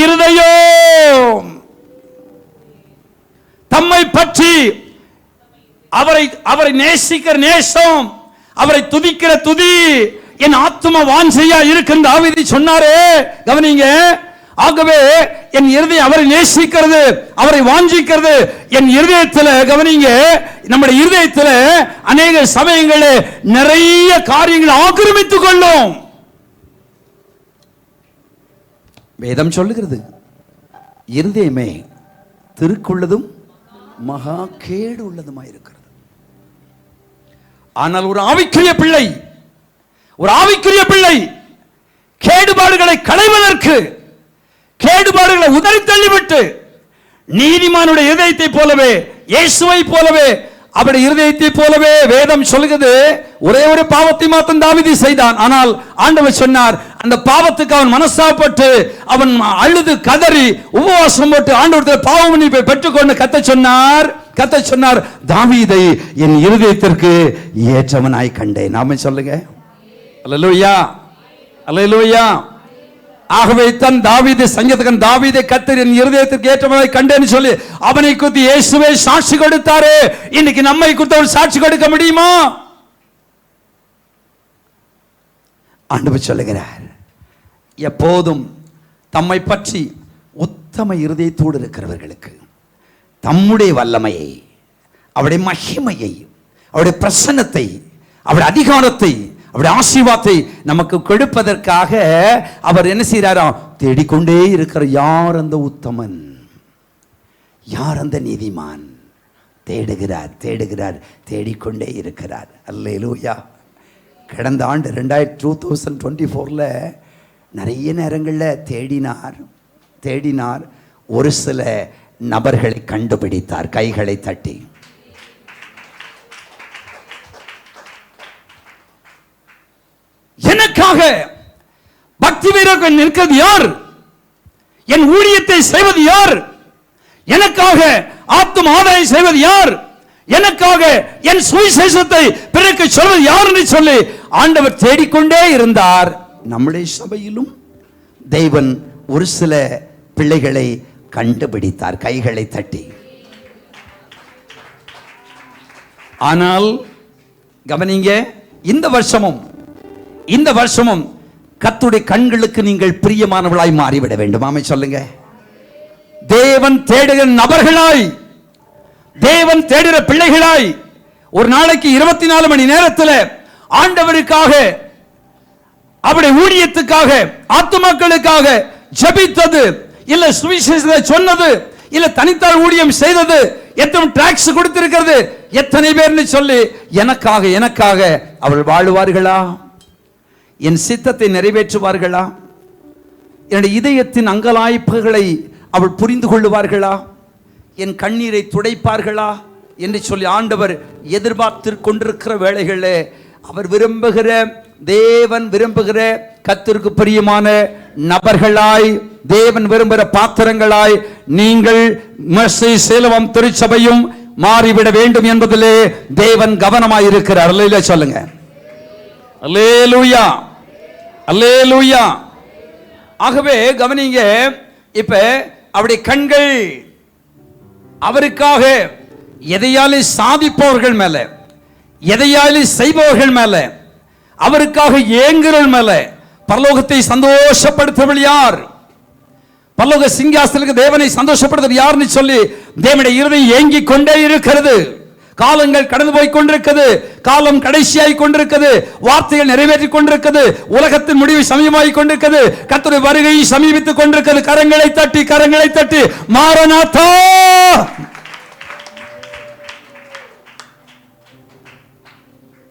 இருதயம், தம்மை பற்றி அவரை நேசிக்கிற நேசம், அவரை துதிக்கிற துதி, என் ஆத்தும வாஞ்சையா இருக்கின்ற தாவீது சொன்னாரே, கவனிங்க. ஆகவே என் இருதயம் அவரை நேசிக்கிறது, அவரை வாஞ்சிக்கிறது. என் இருதயத்தில் கவனிங்க, நம்முடைய இருதயத்தில் அநேக சமயங்களில் நிறைய காரியங்கள் ஆக்கிரமித்துக் கொள்ளும். வேதம் சொல்லுகிறது, இருதயமே திருக்குள்ளதும் மகா கேடு உள்ளதுமாயிருக்கிறது. ஆனால் ஒரு ஆவிக்குரிய பிள்ளை கேடுபாடுகளை களைவதற்கு, கேடுபாடுகளை உதறி தள்ளிவிட்டு, நீதிமானுடைய இருதயத்தை போலவே, இயேசுவை போலவே, அவருடைய இருதயத்தை போலவே வேதம் சொல்கிறது. ஒரே ஒரு பாவத்தை மாத்திரம் தாவீது செய்தான். ஆனால் ஆண்டவர் சொன்னார், அந்த பாவத்துக்கு அவன் மனஸ்தாபப்பட்டு அவன் அழுது கதறி உபவாசம் போட்டு ஆண்டவரிடத்தில் பாவ மன்னிப்பை பெற்றுக்கொண்டு கத்த சொன்னார், தாவீதை என் இருதயத்திற்கு ஏற்றவனாய் கண்டேன். நாம சொல்லுங்க, அல்லேலூயா, அல்லேலூயா. ஆகவே தன் தாவீது சங்கீதகன் தாவீதை கர்த்தர் என் இருதயத்திற்கு ஏற்றவனாய் கண்டேன்னு சொல்லி அவனை குறித்து இயேசுவே சாட்சி கொடுத்தாரு. இன்னைக்கு நம்மை குறித்து அவர் சாட்சி கொடுக்க முடியுமா? ஆண்டவர் சொல்லுகிறார், எப்போதும் தம்மை பற்றி உத்தம இருதயத்தோடு இருக்கிறவர்களுக்கு தம்முடைய வல்லமையை, அவருடைய மகிமையை, அவருடைய பிரசன்னத்தை, அவருடைய அதிகாரத்தை, அவருடைய ஆசீர்வாதத்தை நமக்கு கொடுப்பதற்காக அவர் என்ன செய்கிறாராம்? தேடிக்கொண்டே இருக்கிற. யார் அந்த உத்தமன், யார் அந்த நீதிமான்? தேடுகிறார், தேடிக்கொண்டே இருக்கிறார். அல்லேலூயா. கடந்த ஆண்டு 2024 நிறைய நேரங்களில் தேடினார். ஒரு சில நபர்களை கண்டுபிடித்தார், கைகளை தட்டி. எனக்காக பக்தி வீரர்கள் நிற்கிறது யார்? என் ஊழியத்தை செய்வது யார்? எனக்காக ஆத்தும ஆதாயம் செய்வது யார்? எனக்காக என் சுவிசேஷத்தை பிறருக்கு சொல்வது யார் என்று சொல்லி ஆண்டவர் தேடிக்கொண்டே இருந்தார். நம்முடைய சபையிலும் தேவன் ஒரு சில பிள்ளைகளை கண்டுபிடித்தார், கைகளை தட்டி. ஆனால் கவனிங்க, இந்த வருஷமும் கர்த்தருடைய கண்களுக்கு நீங்கள் பிரியமானவளாய் மாறிவிட வேண்டும். ஆமை சொல்லுங்க. தேவன் தேடுகிற நபர்களாய், தேவன் தேடுகிற பிள்ளைகளாய், ஒரு நாளைக்கு 24 மணி நேரத்தில் ஆண்டவருக்காக, அவருடைய ஊழியத்துக்காக, ஆத்துமாக்களுக்காக ஜெபித்தது, இல்ல சுவிசேஷத்தை சொன்னது, இல்ல தனித்தாள் ஊழியம் செய்தது, எத்தனை டாக்ஸ் கொடுத்திருக்கிறது, எத்தனை பேர்னு சொல்லி எனக்காக அவள் வாழுவார்களா? என் சித்தத்தை நிறைவேற்றுவார்களா? என்னுடைய இதயத்தின் அங்கலாய்ப்புகளை அவள் புரிந்து கொள்ளுவார்களா? என் கண்ணீரை துடைப்பார்களா என்று சொல்லி ஆண்டவர் எதிர்பார்த்து கொண்டிருக்கிற வேளைகளே, அவர் விரும்புகிற, தேவன் விரும்புகிற கர்த்தருக்கு பிரியமான நபர்களாய், தேவன் விரும்புகிற பாத்திரங்களாய் நீங்கள் மெர்சி சேலம் திருச்சபையும் மாறிவிட வேண்டும் என்பதிலே தேவன் கவனமாய் இருக்கிறார். அல்லேலூயா சொல்லுங்க. அல்லேலூயா, அல்லேலூயா. ஆகவே கவனிங்க, இப்ப அவருடைய கண்கள் அவருக்காக எதையாலே சாதிப்பவர்கள் மேல, எதையாலே செய்பவர்கள் மேல, அவருக்காக ஏங்குறவர்கள் மேல, பரலோகத்தை சந்தோஷப்படுத்துவர்கள் யார்? பரலோக சிங்காசனத்துக்கு தேவனை சந்தோஷப்படுத்துவது யாருன்னு சொல்லி தேவனுடைய இருதயம் ஏங்கிக் கொண்டே இருக்கிறது. காலங்கள் கடந்து போய் கொண்டிருக்கிறது, காலம் கடைசியாய் கொண்டிருக்கிறது, வார்த்தைகள் நிறைவேற்றிக் கொண்டிருக்கிறது, உலகத்தின் முடிவு சமீபமாகிக் கொண்டிருக்கிறது, கர்த்தருடைய வருகை சமீபித்துக் கொண்டிருக்கிறது. கரங்களை தட்டி மாரநாதா.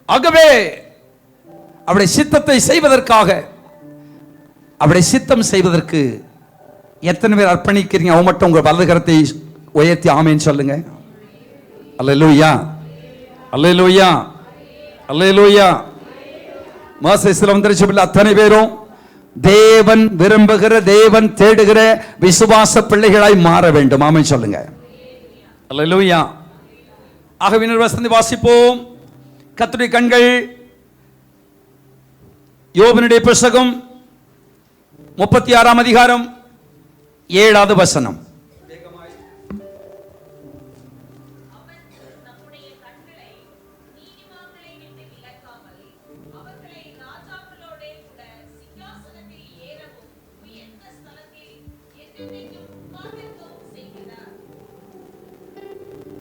ஆகவே அவருடைய சித்தத்தை செய்வதற்காக, அவருடைய சித்தம் செய்வதற்கு எத்தனை பேர் அர்ப்பணிக்கிறீங்க? அவ மட்டும் உங்கள் வலது கரத்தை உயர்த்தி ஆமேன்னு சொல்லுங்க. அல்லேலூயா, அல்லேலூயா, அல்லேலூயா. மாசேஸ்வரம் திருச்சபையில் அத்தனை பேரும் தேவன் விரும்புகிற, தேவன் தேடுகிற விசுவாச பிள்ளைகளாய் மாற வேண்டும். ஆமென் சொல்லுங்க. அல்லேலூயா. ஆகவே வசனத்தை வாசிப்போம். கர்த்தருடைய கண்கள் யோபனுடைய புத்தகம் 36ஆம் அதிகாரம் 7வது வசனம்.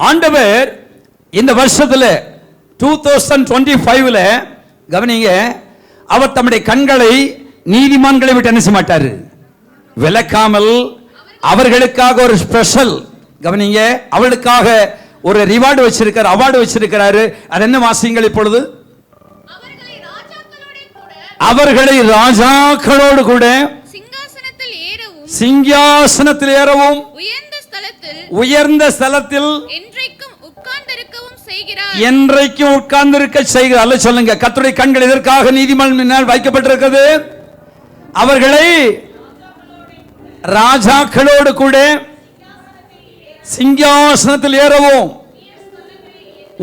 ஆண்டவர் இந்த வருஷத்துல 2025ல கவனிங்க, அவர் தம்முடைய கண்களை நீதிமான்களை விட்டு என்ன செய்ய மாட்டாரு, விலக்காமல் அவர்களுக்காக ஒரு ஸ்பெஷல், கவனிங்க, அவர்களுக்காக ஒரு ரிவார்டு வச்சிருக்காரு, அவார்டு வச்சிருக்கிறாரு. அது என்ன வாசிங்கள் இப்பொழுது? அவர்களை ராஜாக்களோடு கூட சிங்காசனத்தில் ஏறவும் உயர்ந்த ஸ்தலத்தில் என்றைக்கும் உட்கார்ந்திருக்க செய்கிறார். அல்ல சொல்லுங்க, கர்த்தருடைய கண்கள் இதற்காக நீதிமான் முன்னால் வைக்கப்பட்டிருக்கிறது. அவர்களை ராஜாக்களோடு கூட சிங்காசனத்தில் ஏறவும்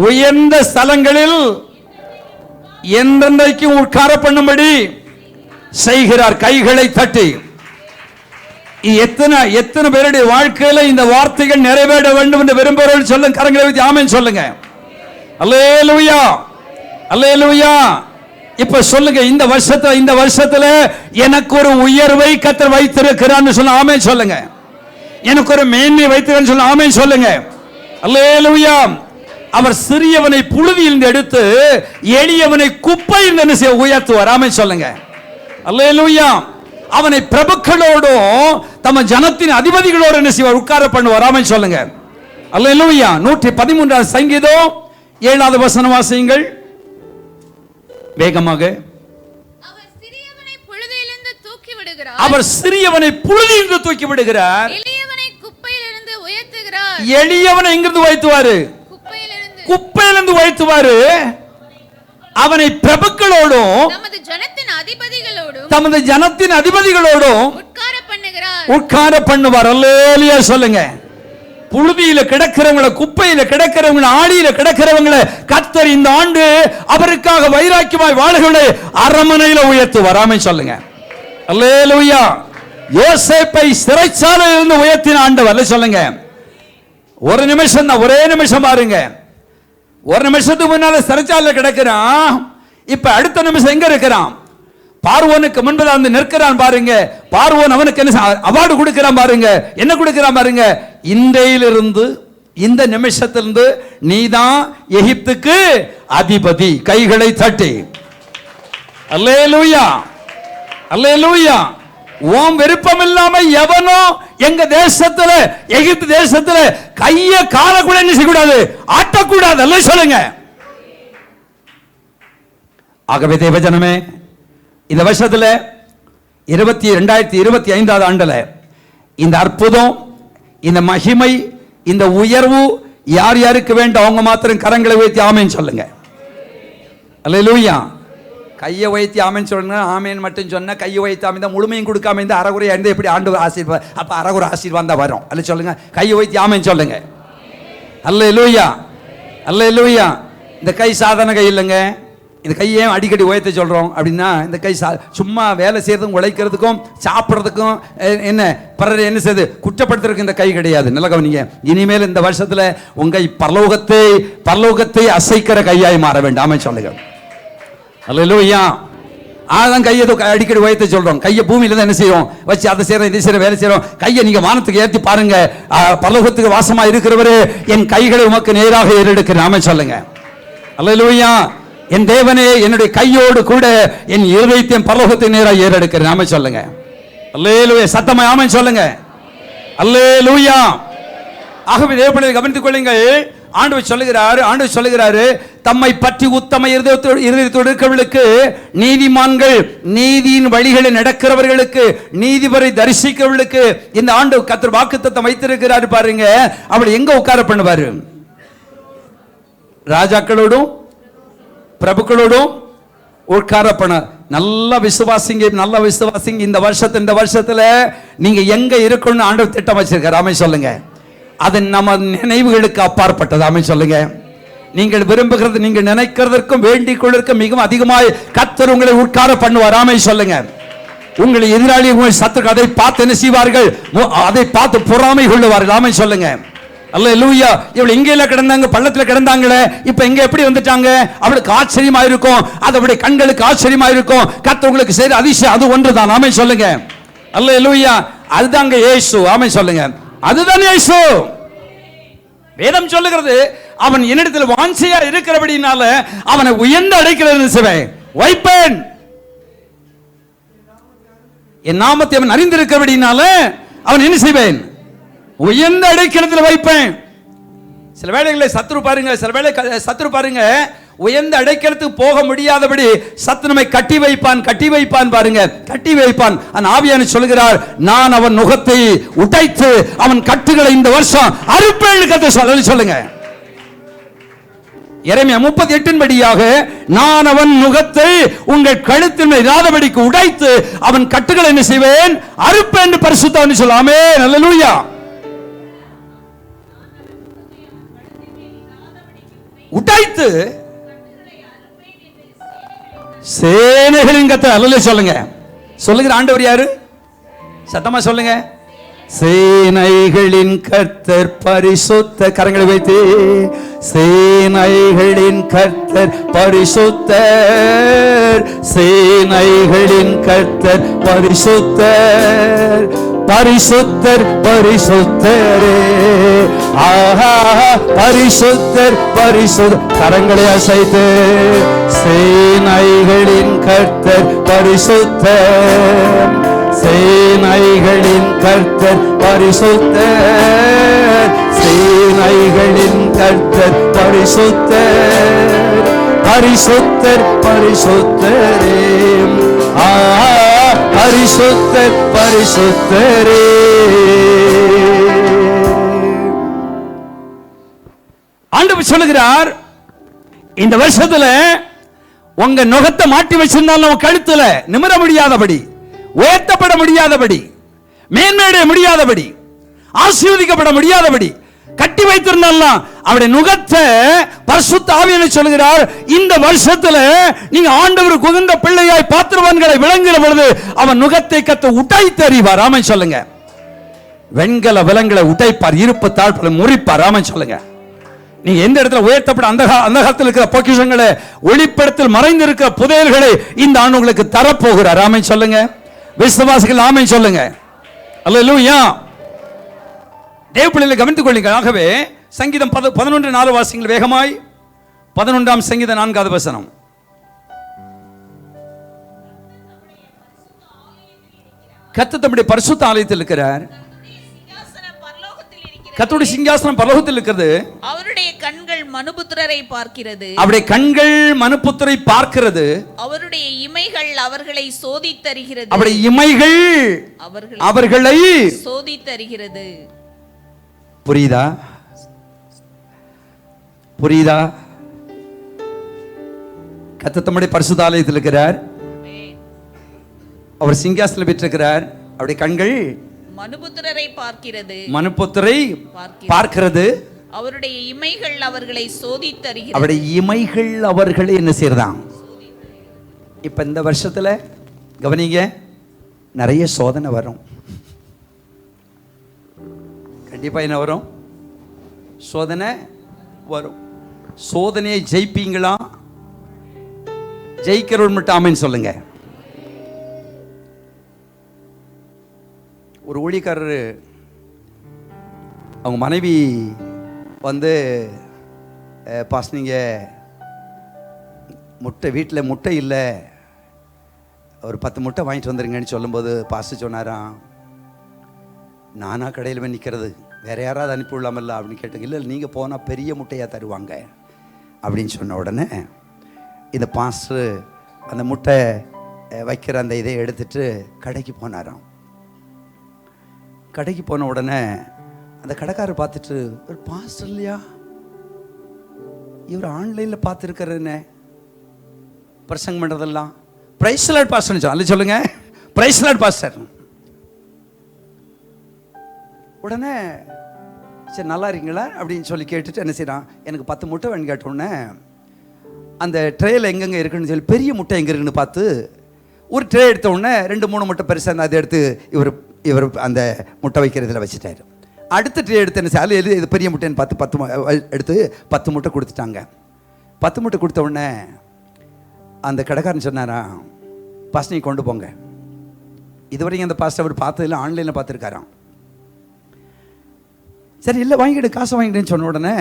உயர்ந்த ஸ்தலங்களில் என்றென்றைக்கும் உட்கார பண்ணும்படி செய்கிறார். கைகளை தட்டி எத்தனை பேருடைய வாழ்க்கையில இந்த வார்த்தைகள் நிறைவேற வேண்டும் என்று விரும்புகிறவர்கள் சொல்லுங்க, கரங்களை வைத்து ஆமென் சொல்லுங்க. அல்லேலூயா, அல்லேலூயா. இப்ப சொல்லுங்க, இந்த வருஷத்துல எனக்கு ஒரு உயர்வை கர்த்தர் வைத்திருக்கிறான்னு சொல்ல ஆமென் சொல்லுங்க. எனக்கு ஒரு மேன்மை வைத்திருக்கிறான்னு சொல்ல ஆமென் சொல்லுங்க. அல்லேலூயா. அவர் சிறியவனை புழுதியிலிருந்து எடுத்து எளியவனை குப்பையிலிருந்து உயர்த்துவார். ஆமென் சொல்லுங்க. அல்லேலூயா. அவனை பிரபுக்களோடும் தம ஜனத்தின் அதிபதிகளோடு என்ன செய்வார், உட்கார பண்ணுவார். ஆமென் சொல்லுங்க. அல்லேலூயா. 113வது சங்கீதம் 7வது வசனம் வாசியுங்கள் வேகமாக. அவர் சிறியவனை புழுதியிலிருந்து தூக்கி விடுகிறார், எளியவனை குப்பையிலிருந்து உயர்த்துகிறார். எளியவனை எங்கிருந்து உயர்த்துவாரு? குப்பையிலிருந்து உயர்த்துவாரு. அவனை பிரபுக்களோடும் தமது ஜனத்தின் அதிபதிகளோடும் உட்கார பண்ணுவார். அல்லேலூயா சொல்லுங்க. புழுதியில கிடக்கிறவங்கள, குப்பையில கிடக்கிறவங்கள, ஆடியில கிடக்கிறவங்கள கர்த்தர் இந்த ஆண்டு அவருக்காக வைராக்கியமாய் வாழ்களை அரமனையில உயர்த்துவார். ஆமென் சொல்லுங்க. அல்லேலூயா. யோசேப்பை சிறைச்சாலையில் இருந்து உயர்த்தின ஆண்டவர் சொல்லுங்க. ஒரு நிமிஷம் தான், ஒரே நிமிஷம் பாருங்க. ஒரு நிமிஷத்துக்கு முன்னால சிறைச்சாலையில் கிடக்கிறான், இப்ப அடுத்த நிமிஷம் எங்க இருக்கிறான்? பார்வோனுக்கு முன்பதாக வந்து நிற்கிறான் பாருங்க. பார்வோன் அவனுக்கு என்ன அவார்டு கொடுக்கிறான் பாருங்க. என்ன கொடுக்கிறான் பாருங்க, இன்றையிலிருந்து இந்த நிமிஷத்திலிருந்து நீதான் எகிப்துக்கு அதிபதி. கைகளை தட்டி அல்லேலூயா, அல்லேலூயா. ஓம் விருப்பம் இல்லாம எவனோ எங்க தேசத்துல, எகிப்து தேசத்துல கைய கால கூட என்ன செய்யக்கூடாது, ஆட்டக்கூடாது. அல்ல சொல்லுங்க. ஆகவே தேவஜனமே, இந்த வருஷத்துல 2025வது ஆண்டுல இந்த அற்புதம், இந்த மகிமை, இந்த உயர்வு யார் யாருக்கு வேண்டும் அவங்க மாத்திரம் கரங்களை வைத்து ஆமேன் சொல்லுங்க. அல்லேலூயா. கையை வைத்து ஆமேன் சொல்லுங்க. ஆமேன் மட்டும் சொன்ன கையை வைத்து ஆமேன் தான், முழுமையும் கொடுக்காம இந்த அறகுறையா இருந்து எப்படி ஆண்டு ஆசீர்வாதம், அப்ப அறகுறை ஆசீர்வாதம் தான் வரும். அல்ல சொல்லுங்க, கையை வைத்து ஆமேன் சொல்லுங்க. அல்லேலூயா, அல்லேலூயா. இந்த கை சாதாரண கை இல்லைங்க. இந்த கையை அடிக்கடி உயர்த்த சொல்றோம் அப்படின்னா, இந்த கை சும்மா வேலை செய்யறதுக்கும் உழைக்கிறதுக்கும் சாப்பிட்றதுக்கும் என்ன பிறர் என்ன செய்யுது குற்றப்படுத்துறதுக்கு இந்த கை கிடையாது. நல்ல கவனிங்க. இனிமேல் இந்த வருஷத்துல உங்க பரலோகத்தை அசைக்கிற கையாய் மாற வேண்டாம் சொல்லுங்க. அல்லேலூயா. அதான் கையை அடிக்கடி உயர்த்த சொல்றோம். கையை பூமியில தான் என்ன செய்யறோம் வச்சு அதை செய்யறோம், இதை செய்யறோம், வேலை செய்யறோம். கையை நீங்க வானத்துக்கு ஏற்றி பாருங்க. பரலோகத்துக்கு வாசமா இருக்கிறவரு என் கைகளை உமக்கு நேராக ஏறெடுக்கிறேன். ஆமென் சொல்லுங்க. அல்லேலூயா. என் தேவனே, என்னுடைய கையோடு கூட என் இருதயத்தை பரலோகத்தை நேராக ஏறெடுக்கிறேன். ஆமென் சொல்லுங்க. அல்லேலூயா. சத்தமா ஆமென் சொல்லுங்க. அல்லேலூயா. ஆகவே தேவனை கவனித்துக் கொள்ளுங்கள். ஆண்டவர் சொல்லுகிறாரு, தம்மை பற்றி உத்தம இருதயத்தோடு இருக்கிறவர்களுக்கு, நீதிமான்கள் நீதியின் வழிகளை நடக்கிறவர்களுக்கு, நீதிபரை தரிசிக்கிறவர்களுக்கு இந்த ஆண்டு கர்த்தர் வாக்குத்தத்தம் வைத்திருக்கிறாரு பாருங்க. அவளை எங்க உட்கார பண்ணுவாரு? ராஜாக்களோடும் பிரபுக்களோடும் உட்கார பண்ண. நல்ல விசுவாசிங்க, நல்ல விசுவாசிங்க. இந்த வருஷத்துல நீங்க எங்க இருக்கணும்னு ஆண்டவர் திட்டம் வச்சிருக்காரு. ஆமென் சொல்லுங்க. அது நம்ம நினைவுகளுக்கு அப்பாற்பட்டது. ஆமென் சொல்லுங்க. நீங்கள் விரும்புகிறது, நீங்கள் நினைக்கிறதற்கும் வேண்டிக் கொள்வதற்கும் மிகவும் அதிகமாய் கர்த்தர் உங்களை உட்கார பண்ணுவார். ஆமென் சொல்லுங்க. உங்களை எதிராளி, உங்கள் சத்துரு அதை பார்த்து என்ன செய்வார்கள்? அதை பார்த்து பொறாமை கொள்ளுவார்கள். ஆமென் சொல்லுங்க. அல்லேலூயா. இவள் எங்கேல கிடந்தாங்க? பள்ளத்துல கிடந்தாங்களே, இப்ப எங்க எப்படி வந்துட்டாங்க? அவளுக்கு ஆச்சரியமா இருக்கும், அது அவருடைய கண்களுக்கு ஆச்சரியமா இருக்கும். கர்த்தர் உங்களுக்கு செய்த அதிசயம் அது ஒன்றுதான். ஆமென் சொல்லுங்க. அல்லேலூயா. அதுதாங்க இயேசு. ஆமென் சொல்லுங்க. அதுதான் இயேசு. வேதம் சொல்லுகிறது, அவன் என்னிடத்தில் வாஞ்சையா இருக்கிறபடினால அவனை உயர்ந்த அடைக்கிறது வைப்பேன். என் நாமத்தை அவன் அறிந்திருக்கிறபடினால அவன் என்ன செய்வேன்? உயர்ந்த அடைக்கிறதுல வைப்பேன். சில வேளைகளில் சத்துரு பாருங்க, சில வேளை சத்துரு பாருங்க, உயர்ந்த அடைக்கிறதுக்கு போக முடியாதபடி சத்துருமை கட்டி வைப்பான் பாருங்க, கட்டி வைப்பான். அந்த ஆவியான சொல்கிறார், நான் அவன் நுகத்தை உடைத்து அவன் கட்டுகளை இந்த வருஷம் அறுப்பேன். கர்த்தர் சொல்லுங்க. எரேமியா 38 படியாக, நான் அவன் நுகத்தை உங்கள் கழுத்தின் இராதபடிக்கு உடைத்து அவன் கட்டுகளை என்ன செய்வேன்? அறுப்பேன் என்று பரிசுத்த ஆவி சொல்லுங்க. ஆமென். அல்லேலூயா. உடைத்து சேனைகளின் கர்த்தர். அல்லேலூயா சொல்லுங்க. சொல்லுகிற ஆண்டவர் யாரு? சத்தமா சொல்லுங்க. சேனைகளின் கர்த்தர் பரிசுத்த. கரங்களை வைத்து, சேனைகளின் கர்த்தர் பரிசுத்தர், சேனைகளின் கர்த்தர் பரிசுத்தர், பரிசுத்தர் பரிசுத்தரே. ஆஹா, பரிசுத்தர் பரிசுத்தர். கரங்களை அசைத்து, சேனைகளின் கர்த்தர் பரிசுத்தர், சேனைகளின் கர்த்தர் பரிசுத்தர், சேனைகளின் கர்த்தர் பரிசுத்தர், பரிசுத்தர் பரிசுத்தரே. பரிசுத்தர் பரிசுத்தரே. ஆண்டவர் சொல்லுகிறார், இந்த வருஷத்துல உங்க நுகத்தை மாட்டி வச்சிருந்தாலும் கழுத்துல நிமிர முடியாதபடி, உயர்த்தப்பட முடியாதபடி, மேன்மையடைய முடியாதபடி, ஆசீர்வதிக்கப்பட முடியாதபடி கட்டி வைத்திருந்தாலும் அவருடைய நுகத்தை பரிசுத்த ஆவியானவர் சொல்கிறார், இந்த வருஷத்துல நீங்க ஆண்டவருக்கு உகந்த பிள்ளையாய் பாத்திரவான்களை விளங்குகிற பொழுது அவன் நுகத்தை கத்த உடைத்து அறிவார். ஆமென் சொல்லுங்க. வெண்கல விலங்குகளை உடைப்பார், இருப்பு தாழ்ப்பை முறிப்பார். ஆமென் சொல்லுங்க. நீங்க எந்த இடத்துல உயர்த்தப்பட அந்த காலத்தில் இருக்கிற பொக்கிஷங்களை, ஒளிப்படத்தில் மறைந்திருக்கிற புதையல்களை இந்த ஆண்டு உங்களுக்கு தரப்போகிறார். ஆமென் சொல்லுங்க. விசுவாசிகள் ஆமென் சொல்லுங்க. அல்லேலூயா. தேவ பிள்ளைகளை கவனித்துக் கொள்ளுங்கள். ஆகவே சங்கீதம் 11:4 வாசிங்கள் வேகமாய். 11ஆம் சங்கீதம் 4வது வசனம். கர்த்தர் தம்முடைய பரிசுத்த ஆலயத்தில் இருக்கிறார். கர்த்தருடைய சிங்காசனம் பரலோகத்தில் இருக்கிறது. அவருடைய கண்கள் மனுபுத்திரரை பார்க்கிறது. அவருடைய கண்கள் மனுபுத்திரரை பார்க்கிறது. அவருடைய இமைகள் அவர்களை சோதித்தருகிறது. அவருடைய இமைகள் அவர்களை சோதித்தருகிறது. புரியுதா? புரியுதா? கர்த்தர் தம்முடைய பரிசுத்த ஆலயத்தில் இருக்கிறார். அவர் சிங்காசனத்தில் வீற்றிருக்கிறார். அவருடைய கண்கள் மனுபுத்திரரை பார்க்கிறது. மனுபுத்திரை பார்க்கிறது. அவருடைய இமைகள் அவர்களை சோதித்தருகிறது. அவருடைய இமைகள் அவர்களை என்ன செய்யறதாம்? இப்ப இந்த வருஷத்துல கவனிங்க, நிறைய சோதனை வரும். கண்டிப்பா என்ன வரும்? சோதனை வரும். சோதனையை ஜெயிப்பீங்களா? ஜெயிக்கிறவன் மட்டும் ஆமென் சொல்லுங்க. ஒரு ஊழியக்காரர், அவங்க மனைவி வந்து, பாஸ் நீங்கள் முட்டை வீட்டில் முட்டை இல்லை, ஒரு 10 முட்டை வாங்கிட்டு வந்துருங்கன்னு சொல்லும்போது பாஸ் சொன்னாராம், நானா கடையில் போய் நிற்கிறது, வேற யாராவது அனுப்பி விடலாமல்ல அப்படின்னு கேட்டு, இல்லை நீங்கள் போனால் பெரிய முட்டையாக தருவாங்க அப்படின்னு சொன்ன உடனே இந்த பாஸ்டர் அந்த முட்டை வைக்கிற அந்த இதை எடுத்துட்டு கடைக்கு போனாராம். கடைக்கு போன உடனே அந்த கடைக்காரர் பார்த்துட்டு, ஒரு பாஸ்டர் இல்லையா, இவர் ஆன்லைனில் பார்த்துருக்கிறதுன்னு பிரசங்கம் பண்ணுறதெல்லாம் பிரைஸ் லார்ட் பாஸ்டர் அல்ல சொல்லுங்க, பிரைஸ் லார்ட் பாஸ்டர். உடனே சரி நல்லா இருக்கீங்களா அப்படின்னு சொல்லி கேட்டுட்டு என்ன செய்யறான், எனக்கு 10 முட்டை வேணும் கேட்டோடனே அந்த ட்ரேயில் எங்கெங்கே இருக்குன்னு சொல்லி பெரிய முட்டை எங்கே இருக்குன்னு பார்த்து ஒரு ட்ரே எடுத்த உடனே 2-3 முட்டை பெருசாக அதை எடுத்து இவர் அந்த முட்டை வைக்கிறதுல வச்சுட்டாரு. அடுத்த ட்ரே எடுத்து என்ன செய்ய இது பெரிய முட்டைன்னு பார்த்து 10 எடுத்து 10 முட்டை கொடுத்துட்டாங்க. 10 முட்டை கொடுத்த உடனே அந்த கடைக்காரன் சொன்னாரா, பாஸ்ட் நீங்கள் கொண்டு போங்க. இதுவரைக்கும் அந்த பாஸ்ட் அவர் பார்த்ததில்ல, ஆன்லைனில் பார்த்துருக்காராம். சரி இல்லை வாங்கிடு, காசை வாங்கிடுன்னு சொன்ன உடனே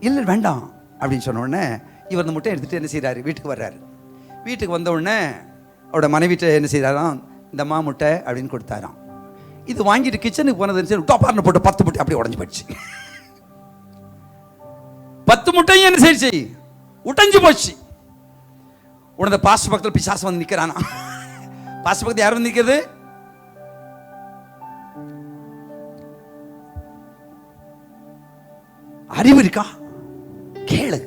இல்லை வேண்டாம் அப்படின்னு சொன்ன உடனே இவர் அந்த முட்டை எடுத்துகிட்டு என்ன செய்கிறாரு, வீட்டுக்கு வர்றாரு. வீட்டுக்கு வந்த உடனே அவரோட மனைவிட்ட என்ன செய்கிறாராம், இந்த முட்டை அப்படின்னு கொடுத்தாராம். இது வாங்கிட்டு கிச்சனுக்கு போனது டோப்பாரில் போட்டு 10 முட்டை அப்படியே உடஞ்சி போச்சு. 10 முட்டையும் என்ன செய்ச்சு, உடைஞ்சு போச்சு. உடனே பாஸ்ட் பக்கத்தில் பிசாசு வந்து நிற்கிறானா. பாஸ்ட் பக்கத்தில் யார் வந்து நிற்கிறது, அறிவு இருக்கா கேளு,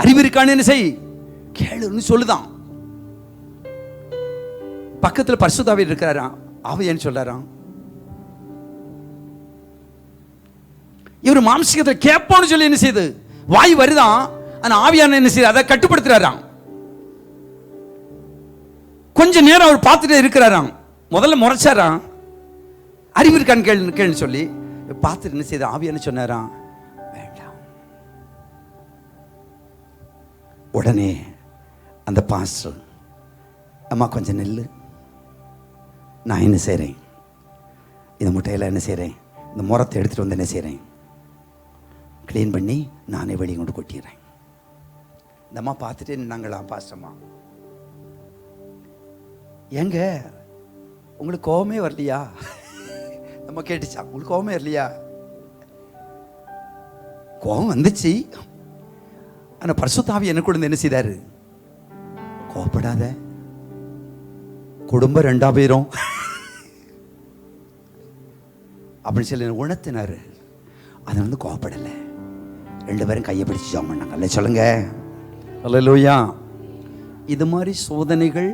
அறிவு இருக்கான்னு என்ன செய் கேளுன்னு சொல்லுதான். பக்கத்தில் பரிசுத்த ஆவி இருக்கிறாராம். ஆவியன்னு சொல்றாராம், இவர் மாம்சீகத்தை கேட்போன்னு சொல்லி என்ன செய்யுது, வாய் வருதான். ஆனா ஆவியான என்ன செய்யுது, அதை கட்டுப்படுத்துறாராம். கொஞ்ச நேரம் அவர் பார்த்துட்டே இருக்கிறாராம். முதல்ல முறைச்சாராம், அறிவு இருக்கான்னு கேளுன்னு சொல்லி பார்த்துட்டு என்ன செய்த, ஆவியான சொன்னாராம் வேண்டாம். உடனே அந்த பாஸ்டர், அம்மா கொஞ்சம் நெல்லு, நான் என்ன செய்கிறேன், இந்த முட்டையில் என்ன செய்கிறேன், இந்த முறத்தை எடுத்துகிட்டு வந்து என்ன செய்கிறேன், க்ளீன் பண்ணி நானே வெளியே கொண்டு கொட்டிடுறேன். இந்த அம்மா பார்த்துட்டே நின்னாங்களாம். பாஸ்டம்மா, ஏங்க உங்களுக்கு கோபமே வரலையா, நம்ம கேட்டுச்சா, உங்களுக்கு கோபமே வரலையா? கோபம் வந்துச்சு. ஆனால் பரிசுத்த ஆவி என்ன கூட என்ன செய்தாரு, கோபப்படாத, குடும்பம் 2 பேரும் அப்படின்னு சொல்லி உணர்த்தினாரு. அது வந்து கோபப்படலை, 2 பேரும் கையை பிடிச்சு ஜெபம் பண்ணாங்கல்ல. சொல்லுங்க அல்லேலூயா. இது மாதிரி சோதனைகள்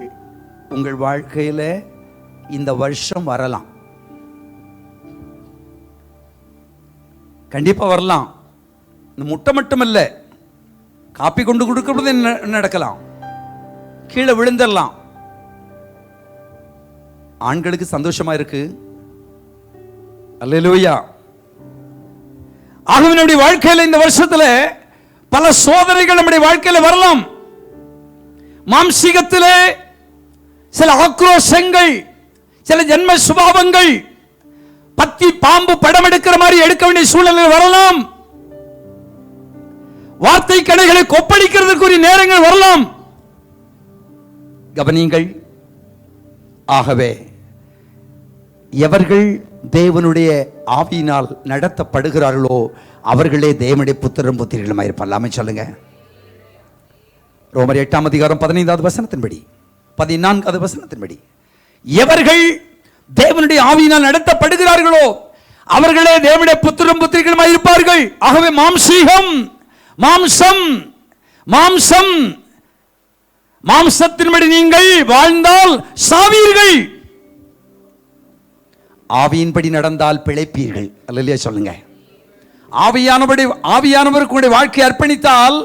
உங்கள் வாழ்க்கையில இந்த வருஷம் வரலாம், கண்டிப்பா வரலாம். இந்த முட்டை மட்டும் இல்லை, காப்பி கொண்டு கொடுக்கறது நடக்கலாம், கீழே விழுந்துடலாம். ஆண்களுக்கு சந்தோஷமா இருக்கு, அல்லேலூயா. ஆகவே நம்முடைய வாழ்க்கையில இந்த வருஷத்துல பல சோதனைகள் நம்முடைய வாழ்க்கையில வரலாம். மாம்சீகத்திலே சில ஆக்ரோஷங்கள், சில ஜென்ம சுபாவங்கள், பத்தி பாம்பு படம் எடுக்கிற மாதிரி எடுக்க வேண்டிய சூழ்நிலை வரலாம். வார்த்தை கடைகளை கொப்பளிக்கிறதுக்குரிய நேரங்கள் வரலாம். கவனியுங்கள். ஆகவே எவர்கள் தேவனுடைய ஆவியினால் நடத்தப்படுகிறார்களோ அவர்களே தேவனுடைய புத்திரரும் புத்திரிகளுமாய் இருப்பார்கள். சொல்லுங்க. ரோமர் 8ஆம் அதிகாரம் 15வது வசனத்தின்படி 14வது வசனத்தின்படி எவர்கள் தேவனுடைய ஆவியினால் நடத்தப்படுகிறார்களோ அவர்களே தேவனுடைய புத்திரரும் புத்திரிகளுமாய் இருப்பார்கள். ஆகவே மாம்சீகம், மாம்சம், மாம்சம், மாம்சத்தின்படி நீங்கள் வாழ்ந்தால் சாவீர்கள், ஆவியின்படி நடந்தால் பிழைப்பீர்கள். அல்லேலூயா சொல்லுங்க. ஆவியானவருக்கு வாழ்க்கை அர்ப்பணித்தால்,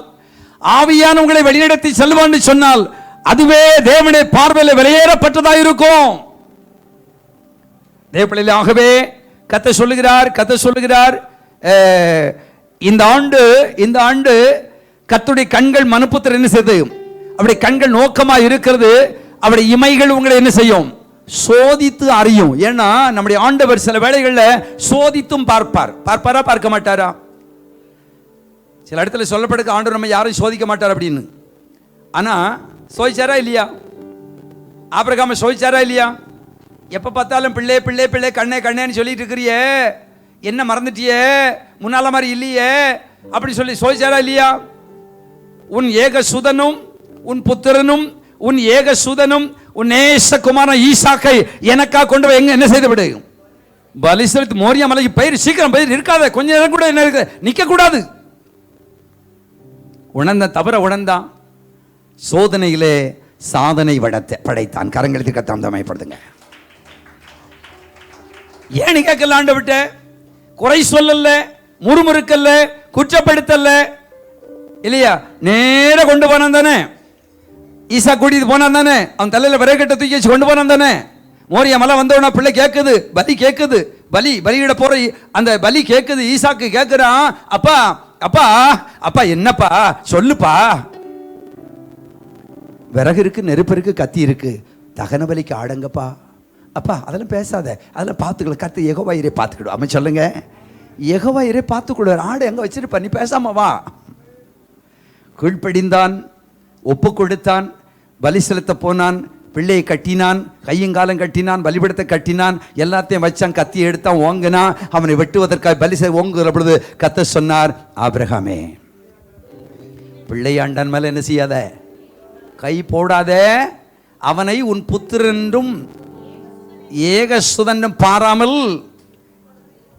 ஆவியானவர்களை வழிநடத்தி செல்வான்னு சொன்னால் அதுவே தேவனுடைய பார்வையில் வெளியேறப்பட்டதாக இருக்கும். தேவப்பிள்ளைகளே, ஆகவே கர்த்தர் சொல்லுகிறார், இந்த ஆண்டு கர்த்தருடைய கண்கள் மனுப்புத்திர என்ன செய்து, அவருடைய கண்கள் நோக்கமா இருக்கிறது. அவருடைய இமைகள் உங்களை என்ன செய்யும், சோதித்து அறியும். ஏன்னா நம்முடைய ஆண்டவர் சில வேளைகளில் சோதித்தும் பார்ப்பாரா பார்க்க மாட்டாரா? சில இடத்துல சொல்லப்படுது ஆண்டவர் நம்ம யாரையும் சோதிக்க மாட்டார் அப்படின்னு. ஆனா சோதிச்சாரா இல்லையா? ஆபிரகாமை சோதிச்சாரா இல்லையா? எப்ப பார்த்தாலும் பிள்ளை பிள்ளை பிள்ளை கண்ணே கண்ணேன்னு சொல்லிட்டு இருக்கிறியே, என்ன மறந்துட்டியே, முன்னால மாதிரி இல்லையே அப்படி சொல்லி சோதிச்சாரா இல்லையா? உன் ஏக சுதனும் உன் புத்திரனும் உன் ஏக சுதனும் உன் நேசகுமாரன் ஈசாக்கை எனக்கா கொண்டு போய் எங்க என்ன செய்து விடு, பலி செலுத்தி மோரியா மலைக்கு பயிர், சீக்கிரம் பயிர் இருக்காத, கொஞ்ச நேரம் கூட என்ன இருக்கு நிக்க கூடாது. உணர்ந்தான். சோதனையிலே சாதனை படைத்தான். கரங்களுக்கு கத்தாம் தமைப்படுத்துங்க. ஏன் கேட்கல ஆண்டவர்ட்ட, குறை சொல்லல, முறுமுறுக்கல்ல, குற்றப்படுத்தல்ல, இல்லையா? நேர கொண்டு போனான் தானே, ஈசா கூட்டிட்டு போனான் தானே, அவன் தலையில விறகட்ட தூக்கி வச்சு கொண்டு போனான் தானே. மோரியா மலை வந்தவனா பிள்ளை கேட்குது, பலி கேட்குது, பலியிட போற அந்த பலி கேட்குது. ஈசாக்கு கேட்கிறான், அப்பா அப்பா அப்பா என்னப்பா சொல்லுப்பா, விறகு இருக்கு, நெருப்பு இருக்கு, கத்தி இருக்கு, தகன பலிக்கு ஆடுங்கப்பா. அப்பா அதெல்லாம் பேசாத, அதெல்லாம் பார்த்துக்கல, கத்து யெகோவாயிரே பார்த்துக்கிடும். அவன் சொல்லுங்க, யெகோவாயிரே பார்த்துக்கொள்வார், ஆடு எங்க வச்சிருப்பா, நீ பேசாம வா. கீழ்ப்படிந்தான், ஒப்பு கொடுத்தான், பலி செலுத்த போனான், பிள்ளையை கட்டினான், கையங்காலம் கட்டினான், பலிபடத்தை கட்டினான், எல்லாத்தையும் வச்சான், கத்தி எடுத்தான், ஓங்கினான். அவனை வெட்டுவதற்காக பலி ஓங்குகிற பொழுது கத்த சொன்னார், ஆபிரகாமே பிள்ளையாண்டான் மேல என்ன செய்யாத, கை போடாத, அவனை உன் புத்திரன்றும் ஏக சுதன்றும் பாராமல்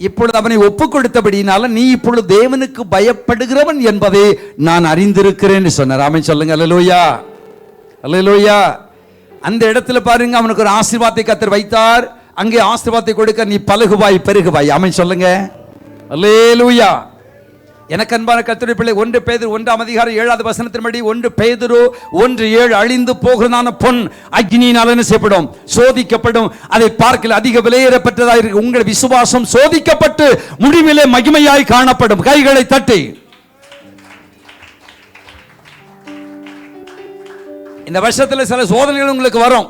இப்பொழுது அவனை ஒப்பு கொடுத்தபடினால நீ இப்பொழுது தேவனுக்கு பயப்படுகிறவன் என்பதை நான் அறிந்திருக்கிறேன் சொன்னார். ஆமென் சொல்லுங்க. அல்லேலூயா, அல்லேலூயா. அந்த இடத்துல பாருங்க, அவனுக்கு ஒரு ஆசீர்வாதத்தை கர்த்தர் வைத்தார். அங்கே ஆசீர்வாதத்தை கொடுக்க நீ பலுகுவாய் பெருகுவாய். ஆமென் சொல்லுங்க. அல்லேலூயா. எனக்கு அன்பான கர்த்தருடைய பிள்ளை, 1 பேதுரு 1:7 1 பேதுரு 1:7 அழிந்து போகிறதான பொன் அக்னியினால் என்ன செய்யப்படும், சோதிக்கப்படும். அதை பார்க்கல அதிக விலையேறப்பட்டதாக இருக்கு. உங்கள் விசுவாசம் சோதிக்கப்பட்டு முடிவிலே மகிமையாய் காணப்படும். கைகளை தட்டி இந்த வருஷத்துல சில சோதனைகள் உங்களுக்கு வரும்.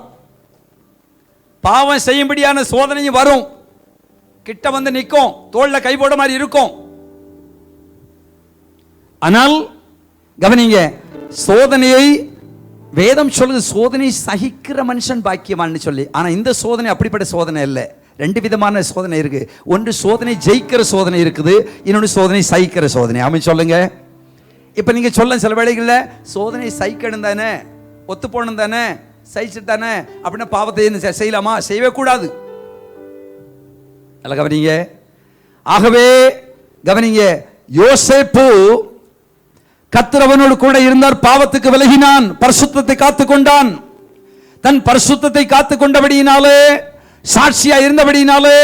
பாவம் செய்யும்படியான சோதனையும் வரும். கிட்ட வந்து நிற்கும், தோல்ல கை போட மாதிரி இருக்கும். ஆனால் கவனிங்க, சோதனையை வேதம் சொல்லுது, சோதனை சகிக்கிற மனுஷன் பாக்கியவான்னு சொல்லி. ஆனா இந்த சோதனை அப்படிப்பட்ட சோதனை இல்லை. 2 விதமான சோதனை இருக்கு. ஒன்று சோதனை ஜெயிக்கிற சோதனை இருக்குது, இன்னொன்று சோதனை சகிக்கிற சோதனை. ஆமென் சொல்லுங்க. இப்ப நீங்க சொல்ல சில வேளைகள்ல சோதனை சகிக்கணும் தானே, ஒத்து போகணும் தானே, சகிச்சுட்டு தானே அப்படின்னா பாவத்தை செய்யலாமா? செய்யவே கூடாது. அல்ல கவனிங்க. ஆகவே கவனிங்க, யோசேப்பு கர்த்தரவனோடு கூட இருந்தார், பாவத்துக்கு விலகினான், பரிசுத்தத்தை காத்துக் கொண்டான். தன் பரிசுத்தத்தை காத்துக் கொண்டபடியினாலே, சாட்சியா இருந்தபடியினாலே,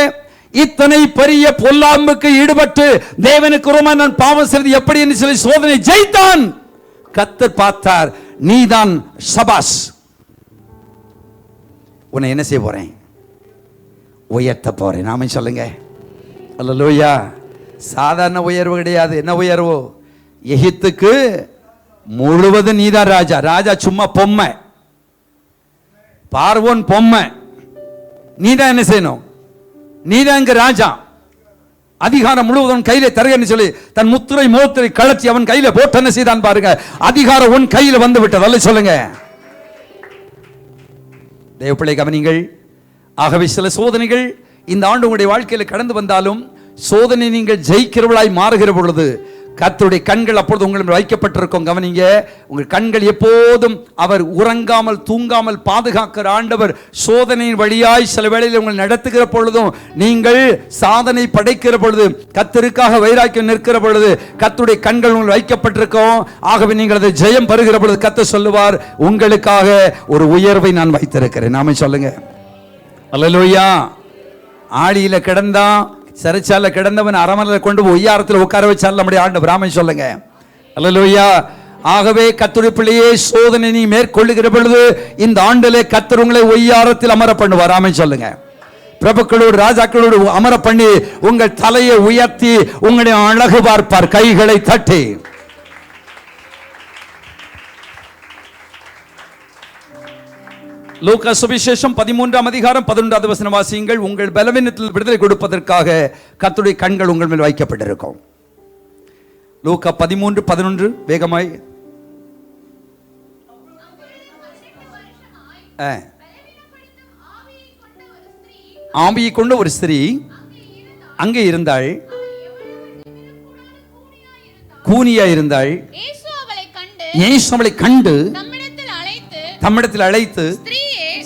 இத்தனை பெரிய பொல்லாம்புக்கு ஈடுபட்டு தேவனுக்கு ரோமா நான் பாவம் செய்து எப்படி என்று சொல்லி சோதனை ஜெயித்தான். கர்த்தர் பார்த்தார், நீதான் சபாஸ், உன்னை என்ன செய்ய போறேன், உயர்த்த போறேன். நாம சொல்லுங்க. அல்லேலூயா. சாதாரண உயர்வு கிடையாது. என்ன உயர்வு? எகிப்துக்கு முழுவதும் நீதான் ராஜா. ராஜா சும்மா பொம்மை, பார்வோன் பொம்மை, நீதான் என்ன செய்யணும், நீதான் இங்க ராஜா. அதிகாரம் முழுவதும் கையில தருகன்னு சொல்லி தன் முத்திரை மோத்திரை கழற்றி அவன் கையில போட்டு என்ன செய்தான் பாருங்க, அதிகாரம் உன் கையில வந்து விட்டது. அல்ல சொல்லுங்க. தேவப்பிள்ளை கவனிங்கள். ஆகவே சில சோதனைகள் இந்த ஆண்டு உங்களுடைய வாழ்க்கையில் கடந்து வந்தாலும் சோதனை நீங்கள் ஜெயிக்கிறவளாய் மாறுகிற பொழுது கர்த்தருடைய கண்கள் அப்பொழுது உங்கள் வைக்கப்பட்டிருக்கும். கவனிங்க, உங்கள் கண்கள் எப்போதும் அவர் உறங்காமல் தூங்காமல் பாதுகாக்கிற ஆண்டவர் சோதனையின் வழியாய் சில வேளையில் உங்கள் நடத்துகிற பொழுதும் நீங்கள் சாதனை படைக்கிற பொழுது கர்த்தருக்காக வைராக்கியம் நிற்கிற பொழுது கர்த்தருடைய கண்கள் உங்கள் வைக்கப்பட்டிருக்கும். ஆகவே நீங்கள் அதை ஜெயம் பெறுகிற பொழுது கர்த்தர் சொல்லுவார், உங்களுக்காக ஒரு உயர்வை நான் வைத்திருக்கிறேன். நாம சொல்லுங்க. அல்லேலூயா. ஆடியில கிடந்தான், சிறைச்சால கிடந்தவன் அரமனையில் கொண்டு போய் ஒய்யாரத்தில் உட்கார வச்சால் நம்முடைய ஆண்டவர். ஆமென் சொல்லுங்க. அல்லேலூயா. ஆகவே கர்த்தருடைய பிள்ளையே, சோதனை நீ மேற்கொள்ளுகிற பொழுது இந்த ஆண்டிலே கர்த்தர் உங்களை ஒய்யாரத்தில் அமர பண்ணுவார். ஆமென் சொல்லுங்க. பிரபுக்களோடு ராஜாக்களோடு அமர பண்ணி உங்கள் தலையை உயர்த்தி உங்களுடைய அழகு பார்ப்பார். கைகளை தட்டி லூக்கா சுவிசேஷம் 13:11 வாசியுங்கள். உங்கள் பலவீனத்தில் விடுதலை கொடுப்பதற்காக கர்த்தருடைய கண்கள் உங்கள் மேல் வைக்கப்பட்டிருக்கும். லூக்கா 13:11 வேகமாய். ஆவியை கொண்ட ஒரு ஸ்திரீ அங்கே இருந்தாள், கூனியா இருந்தாள். இயேசு அவளை கண்டு தம்மிடத்தில் அழைத்து,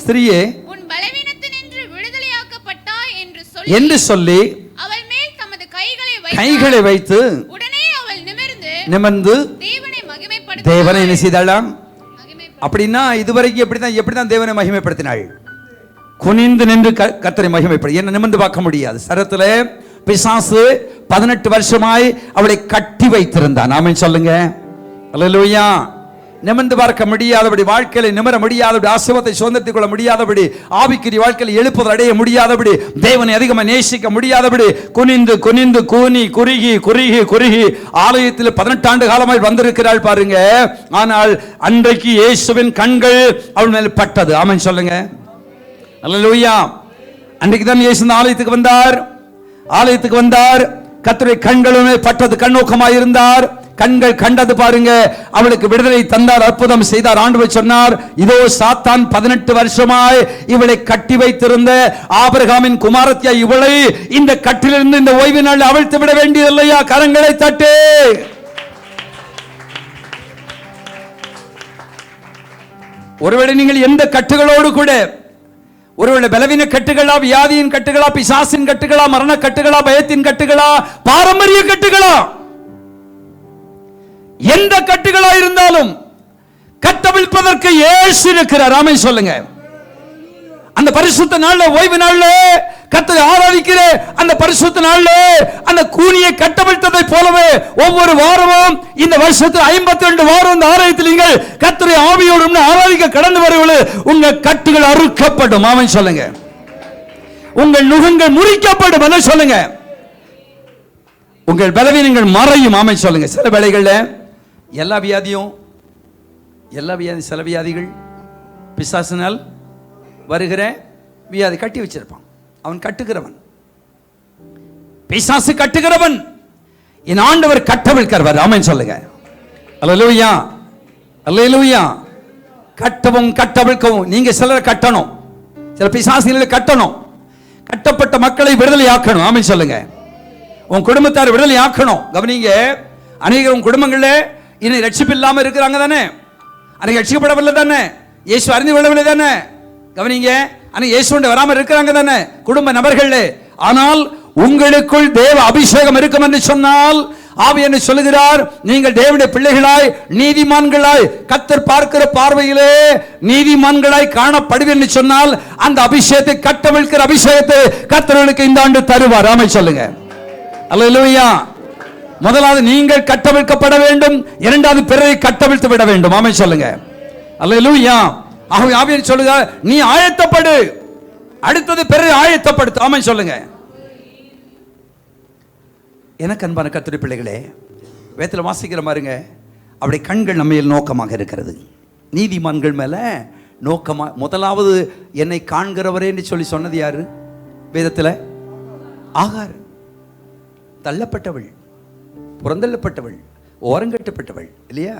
ஸ்திரீயே உன் பலவீனத்தினின்று விடுதலையாக்கப்பட்டாய் என்று சொல்லி அவள் மேல் தமது கைகளை வைத்து உடனே அவள் நிமிர்ந்து தேவனை என்ன செய்தாளாம்? மகிமைப்படுத்தினாள். அப்படின்னா இதுவரைக்கும் எப்படிதான் தேவனை மகிமைப்படுத்தினாள்? குனிந்து நின்று கர்த்தரை மகிமைப்படு. என்ன நிமிர்ந்து பார்க்க முடியாது. சரத்துல பிசாசு 18 வருஷமாய் அவளை கட்டி வைத்திருந்தான். ஆமென் சொல்லுங்க. அல்லேலூயா. நிமிர்ந்து பார்க்க முடியாதபடி, வாழ்க்கையில நிமிர முடியாதபடி, ஆசீர்வாதத்தை சுதந்திரத்துக் கொள்ள முடியாதபடி, ஆவிக்குரிய வாழ்க்கையில் எழுப்புதல் அடைய முடியாதபடி, தேவனை அதிகமாக நேசிக்க முடியாதபடி, குனிந்து குனிந்து கூனி குறுகி குறுகி குறுகி ஆலயத்தில் 18 ஆண்டு காலமாய் வந்திருக்கிறாள் பாருங்க. ஆனால் அன்றைக்கு இயேசுவின் கண்கள் அவள் மேல் பட்டது. ஆமென் சொல்லுங்க. அல்லேலூயா. அன்றைக்கு தான் இயேசு இந்த ஆலயத்துக்கு வந்தார். கர்த்தருடைய கண்களுமே பட்டது. கண்ணோக்கமாய் இருந்தார். கண்கள் கண்டது பாருங்க. அவளுக்கு விடுதலை தந்தார், அற்புதம் செய்தார். ஆண்டவர் சொன்னார், இதோ சாத்தான் 18 வருஷமாய் இவளை கட்டி வைத்திருந்த ஆபிரகாமின் குமாரத்தியா இவளை இந்த கட்டிலிருந்து இந்த ஓய்வு நாள் அவிழ்த்து விட வேண்டியதில்லையா? கரங்களை தட்டு. ஒருவேளை நீங்கள் எந்த கட்டுகளோடு கூட, ஒருவேளை பலவீன கட்டுகளா, வியாதியின் கட்டுகளா, பிசாசின் கட்டுகளா, மரண கட்டுகளா, பயத்தின் கட்டுகளா, பாரம்பரிய கட்டுகளா, எந்த கட்டுகளா இருந்தாலும் கட்டவிழ்ப்பதற்கு இயேசு இருக்கிறார். ஆமென் சொல்லுங்க. அந்த பரிசுத்த நாள்ல, ஓய்வு நாள்ல, கர்த்தரை ஆராதிக்கிற அந்த பரிசுத்த நாள்ல அந்த கூனியை கட்டவிழ்த்ததை போலவே ஒவ்வொரு வாரமும் இந்த வருஷத்தில் 52 வாரம் இந்த ஆலயத்தில் நீங்கள் கர்த்தரை ஆவியோடு ஆராதிக்க கடந்து வருவது உங்க கட்டுகள் அறுக்கப்படும். ஆமென் சொல்லுங்க. உங்கள் நுகங்கள் முறிக்கப்படும். என்ன சொல்லுங்க. உங்கள் பலவீனங்கள் மறையும். ஆமென் சொல்லுங்க. சில வேளைகள்ல எல்லா வியாதியும் சில வியாதிகள் பிசாசினால் வருகிற வியாதி கட்டி வச்சிருப்பான். அவன் கட்டுகிறவன், பிசாசு கட்டுகிறவன். என் ஆண்டவர் கட்டவிழ்க்கிறவர். ஆமென் சொல்லுங்க. அல்லேலூயா, அல்லேலூயா. கட்டவும் கட்டவிழ்க்கவும். நீங்க சிலர் கட்டணும், சில பிசாசுகளை கட்டணும். கட்டப்பட்ட மக்களை விடுதலை ஆக்கணும். ஆமென் சொல்லுங்க. உன் குடும்பத்தார் விடுதலை ஆக்கணும். கவனிங்க, அநேக குடும்பங்கள்ல இன்னும் ரட்சிப்பு இல்லாம இருக்கிறாங்க தானே, அன்னைக்கு ரட்சிக்கப்படவில்லை தானே, இயேசு அறிந்து கொள்ளவில்லை தானே. கவனிங்க, அன்னைக்கு இயேசு வராம இருக்கிறாங்க தானே குடும்ப நபர்கள். ஆனால் உங்களுக்குள் தேவ அபிஷேகம் இருக்கும் என்று சொன்னால், ஆவியானவர் சொல்லுகிறார், நீங்கள் தேவனுடைய பிள்ளைகளாய், நீதிமான்களாய், கர்த்தர் பார்க்கிற பார்வையிலே நீதிமான்களாய் காணப்படுவீர்கள் என்று சொன்னால், அந்த அபிஷேகத்தை, கட்டவிழ்க்கிற அபிஷேகத்தை கர்த்தர்களுக்கு இந்த ஆண்டு தருவார். ஆமென் சொல்லுங்க. அல்லேலூயா. முதலாவது நீங்கள் கட்டவிழ்க்கப்பட வேண்டும், இரண்டாவது பிறரை கட்டவிழ்த்து விட வேண்டும். ஆமென் சொல்லுங்க. அல்லேலூயா. ஆகவே ஆவியானவர் சொல்லுகிறார், நீ ஆயத்தப்படு, அடுத்தது பிறரை ஆயத்தப்படுத்து. ஆமென் சொல்லுங்க. எனக்கு அன்பான கர்த்தருடைய பிள்ளைகளே, வேதத்தில் வாசிக்கிற பாருங்க, அவருடைய கண்கள் நம்ம மேல் நோக்கமாக இருக்கிறது. நீதிமான்கள் மேல நோக்கமா. முதலாவது என்னை காண்கிறவரே என்று சொல்லி சொன்னது யாரு வேதத்தில்? ஆகார். தள்ளப்பட்டவள், புறந்தள்ளப்பட்டவள், ஓரங்கட்டப்பட்டவள் இல்லையா?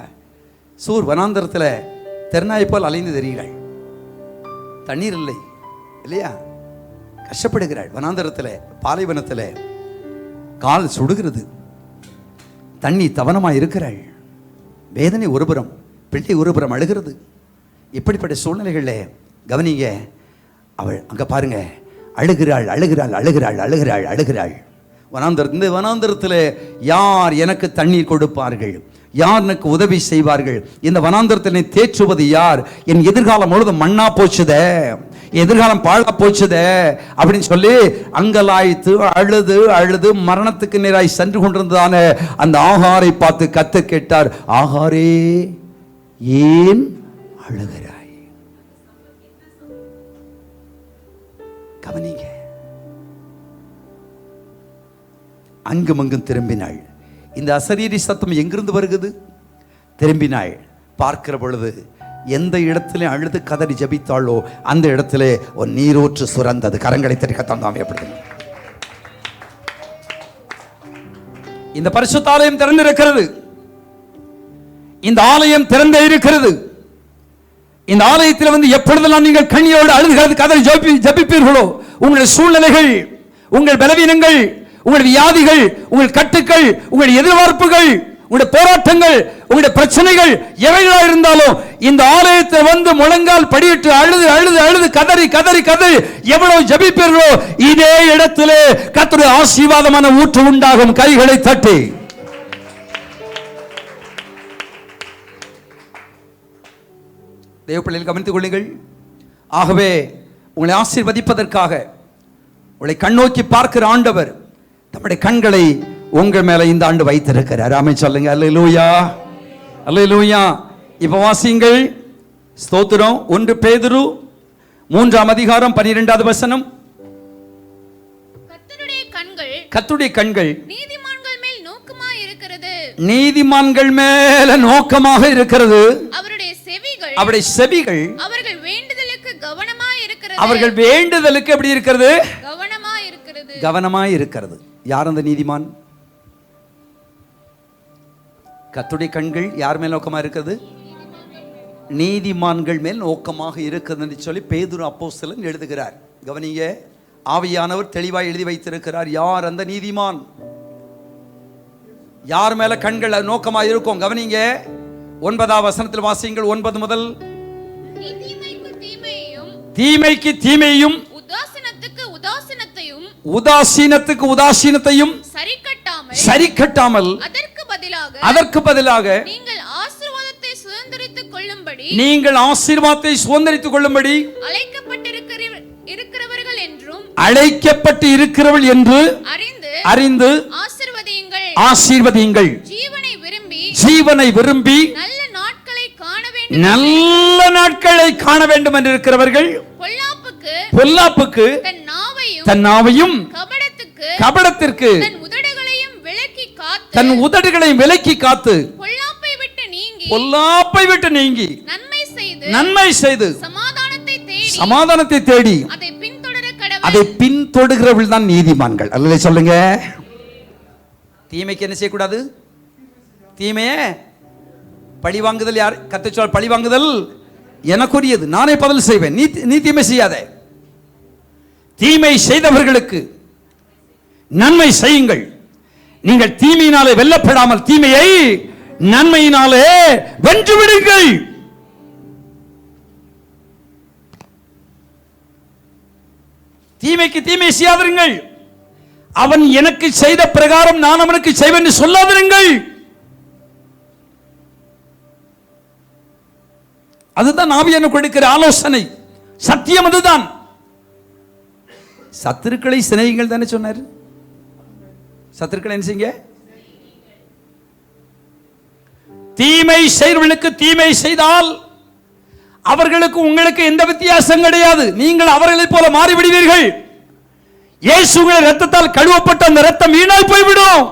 சூர் வனாந்தரத்தில் தெருநாய் போல் அலைந்து தெரிகிறாள். தண்ணீர் இல்லை இல்லையா? கஷ்டப்படுகிறாள். வனாந்தரத்தில், பாலைவனத்தில் கால் சுடுகிறது, தண்ணி தவனமாக இருக்கிறாள். வேதனை ஒருபுறம், பிள்ளை ஒருபுறம் அழுகிறது. இப்படிப்பட்ட சூழ்நிலைகளில் கவனிங்க, அவள் அங்கே பாருங்க, அழுகிறாள் அழுகிறாள் அழுகிறாள் அழுகிறாள் அழுகிறாள். இந்த வனாந்தரத்தில் யார் எனக்கு தண்ணீர் கொடுப்பார்கள்? யார் எனக்கு உதவி செய்வார்கள்? இந்த வனாந்தரத்தில் தேற்றுவது யார்? என் எதிர்காலம் முழுவதும் மண்ணா போச்சுதே, எதிர்காலம் பாழா போச்சுதே அப்படின்னு சொல்லி அங்கலாய்த்து அழுது அழுது மரணத்துக்கு நேராய் சென்று கொண்டிருந்ததான அந்த ஆகாரை பார்த்து கர்த்தர் கேட்டார், ஆகாரே ஏன் அழுகிறாய்? கவனிங்க. அங்கும் அங்கும் திரும்பினாள். இந்த அசரீரி சத்தம் எங்கிருந்து வருகிறது? திரும்பினாள். பார்க்கிற பொழுது எந்த இடத்துல அழுது கதறி ஜபித்தாளோ அந்த இடத்துல ஒரு நீரூற்று சுரந்தது. கரங்களை தரிக்கத்தான் எப்படி? இந்த பரிசுத்த ஆலயம் திறந்திருக்கிறது. இந்த ஆலயம் திறந்தே இருக்கிறது. இந்த ஆலயத்தில் வந்து எப்பொழுதெல்லாம் நீங்கள் கண்ணியோடு அழுது கதறி ஜபிப்பீர்களோ, உங்களுடைய சூழ்நிலைகள், உங்கள் பலவீனங்கள், உங்கள் வியாதிகள், உங்கள் கட்டுக்கள், உங்கள் எதிர்பார்ப்புகள், உங்களுடைய போராட்டங்கள், உங்களுடைய பிரச்சனைகள் எவைகளா இருந்தாலும் இந்த ஆலயத்தில் வந்து முழங்கால் படியிட்டு அழுது அழுது அழுது கதறி கதறி கதறி எவ்வளவு ஜபிப்பீர்களோ இதே இடத்திலே கர்த்தருடைய ஆசீர்வாதமான ஊற்று உண்டாகும். கைகளை தட்டி தேவ பிள்ளைகள் கவனித்துக் கொள்ளுங்கள். ஆகவே உங்களை ஆசீர்வதிப்பதற்காக, உங்களை கண்ணோக்கி பார்க்கிற ஆண்டவர், நம்முடைய கண்களை உங்கள் மேல இந்த ஆண்டு வைத்திருக்கிறார். ஆமென் சொல்லுங்க. அல்லேலூயா, அல்லேலூயா. இப்ப வாசிங்கள். ஸ்தோத்திரம். 1 பேதுரு 3ஆம் அதிகாரம் 12வது வசனம். கர்த்தருடைய கண்கள் நீதிமான்கள் மேல் நோக்கமாக இருக்கிறது. நீதிமான்கள் மேல நோக்கமாக இருக்கிறது. அவருடைய செவிகள் அவர்கள் வேண்டுதலுக்கு கவனமாக இருக்கிறது. அவர்கள் வேண்டுதலுக்கு எப்படி இருக்கிறது? கவனமாக இருக்கிறது. யார் அந்த நீதிமான்? கர்த்தருடைய கண்கள் யார் மேல் நோக்கமா இருக்கிறது? நீதிமான்கள் மேல் நோக்கமாக இருக்கிறது சொல்லி பேதுரு அப்போஸ்தலன் எழுதுகிறார். கவனிங்க, ஆவியானவர் தெளிவாய் எழுதி வைத்திருக்கிறார். யார் அந்த நீதிமான்? யார் மேல கண்கள் நோக்கமா இருக்கும்? கவனிங்க, 9ஆம் வசனத்தில் வாசியுங்கள். 9 முதல். தீமைக்கு தீமையும் உதாசீனத்துக்கு உதாசீனத்தையும் சரிக்கட்டாமல் அதற்கு பதிலாக நீங்கள் ஆசீர்வாதத்தை சுதந்தரித்துக் கொள்ளும்படி அழைக்கப்பட்டு இருக்கிறவர்கள் என்று அறிந்து ஆசீர்வதியுங்கள். ஜீவனை விரும்பி நல்ல நாட்களை காண வேண்டும் என்று இருக்கிறவர்கள் பொல்லாப்புக்கு தன் நாவையும் கபடத்திற்கு தன் உதடுகளையும் விலக்கி காத்து பொல்லாப்பை விட்டு நீங்கி நன்மை செய்து சமாதானத்தை தேடி அதை பின்தொடர்கிறவர்கள் தான் நீதிமான்கள். அல்ல சொல்லுங்க. தீமைக்கு என்ன செய்யக்கூடாது? தீமையே பழி வாங்குதல் யார்? கர்த்தர் சொல், பழி வாங்குதல் எனக்குரியது, நானே பதில் செய்வேன். நீ தீமை செய்யாதே. தீமை செய்தவர்களுக்கு நன்மை செய்யுங்கள். நீங்கள் தீமையினாலே வெல்லப்படாமல் தீமையை நன்மையினாலே வென்று விடுங்கள். தீமைக்கு தீமை செய்யாதிருங்கள். அவன் எனக்கு செய்த பிரகாரம் நான் அவனுக்கு செய்வேன் என்று சொல்லாதிருங்கள். அதுதான் ஆவியானவர் கொடுக்கிற ஆலோசனை. சத்தியம் அதுதான். சத்துருக்களை சிநேகிங்கள் தானே சொன்னார். சத்துருக்களை என்ன செய்யுங்க? தீமை செய்வர்களுக்கு தீமை செய்தால் அவர்களுக்கு உங்களுக்கு எந்த வித்தியாசம் கிடையாது. நீங்கள் அவர்களை போல மாறிவிடுவீர்கள். இயேசுவின் இரத்தத்தால் கழுவப்பட்ட அந்த இரத்தம் வீணாய் போய்விடும்.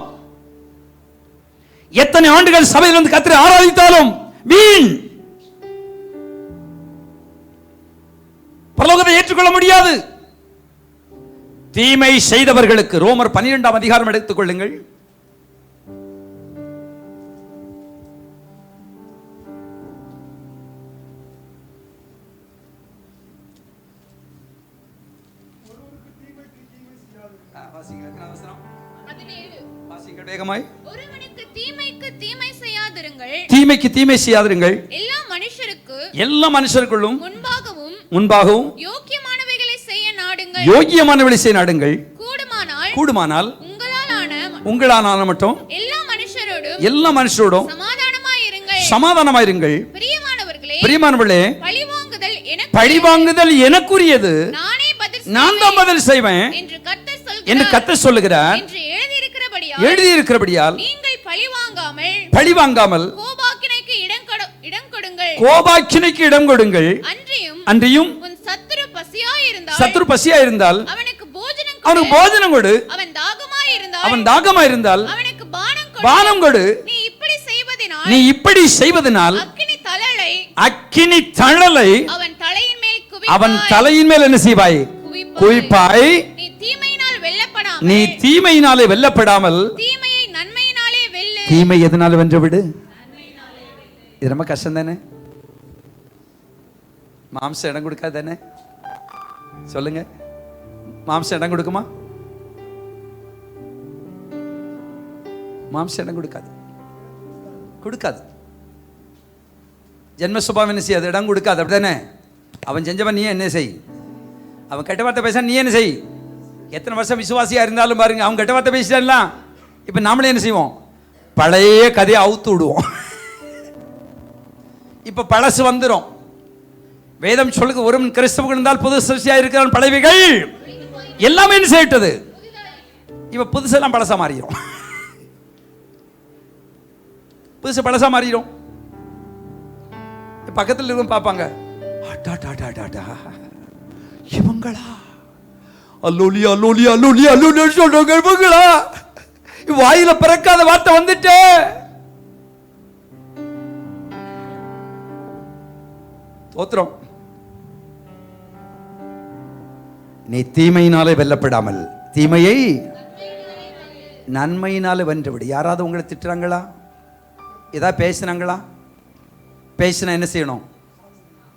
எத்தனை ஆண்டுகள் சபையில் வந்து கர்த்தரை ஆராதித்தாலும் வீண். பரலோகத்தை ஏற்றுக்கொள்ள முடியாது. தீமை செய்தவர்களுக்கு ரோமர் 12ஆம் அதிகாரம் எடுத்துக் கொள்ளுங்கள். தீமைக்கு தீமை செய்யாதிருங்கள். எல்லா மனுஷருக்குள்ளும் முன்பாகவும் யோக்கியமானவைகளை செய்ய நாடுங்கள். கூடுமானால் உங்களான மட்டும் எல்லா மனுஷரோடும் சமாதானமாயிருங்கள். பிரியமானவர்களே, பழிவாங்குதல் எனக்குரியது, நான் தான் பதில் செய்வேன் என்று கர்த்தர் சொல்லுகிறார். எழுதியிருக்கிறபடியால் பழிவாங்காமல் கோபாக்கினைக்கு இடம் கொடுங்கள். அன்றியும் சத்துரு பசியாயிருந்தால் அவனுக்கு போஜனம் கொடு. அவன் தாகமாயிருந்தால் பானம் கொடு. நீ இப்படி செய்வதனால் அக்கினி தழலை அவன் தலையின் மேல் என்ன செய்வாய்? குவிப்பாய். நீ தீமையினாலே வெல்லப்படாமல் தீமை எதனால வென்று விடு. இது ரொம்ப கஷ்டம் தானே? மாம்சம் இடம் கொடுக்காது தானே? சொல்லுங்க, மாம்சம் இடம் கொடுக்குமா? மாம்சம் இடம் கொடுக்காது. ஜென்ம சுபாவம் என்ன செய்யாது? இடம் கொடுக்காது. அப்படித்தானே? அவன் செஞ்சவன் நீ என்ன செய். அவன் கெட்ட வார்த்தை பேச நீ என்ன செய். எத்தனை வருஷம் விசுவாசியா இருந்தாலும் பாருங்க, அவன் கெட்ட வார்த்தை பேசிட்டான்லாம். இப்ப நாமளே என்ன செய்வோம்? பழைய கதையை அவுத்து விடுவோம். இப்ப பழசு வந்துடும். வேதம் சொல்லுங்க, ஒருவன் கிறிஸ்தவர்கள் இருந்தால் புது சிருஷ்டியா இருக்கிறான், பழையவைகள் எல்லாமே என்ன செய்யிட்டது? இவ புதுசெல்லாம் பழசா மாறிடும். புதுசு பழசா மாறிடும். பக்கத்தில் இருக்கும் பார்ப்பாங்க, இவங்களா அல்லோலி அல்லோலி அல்லோலி அல்லோலி சொல்றவங்க இவங்களா, வாயில பிறக்காத வார்த்தை வந்துட்டு. தோத்திரம். நீ தீமையினாலே வெல்லப்படாமல் தீமையை நன்மையினாலே வென்றுவிடு. யாராவது உங்களை திட்டுறாங்களா, ஏதாவது பேசுனாங்களா? பேசினா என்ன செய்யணும்?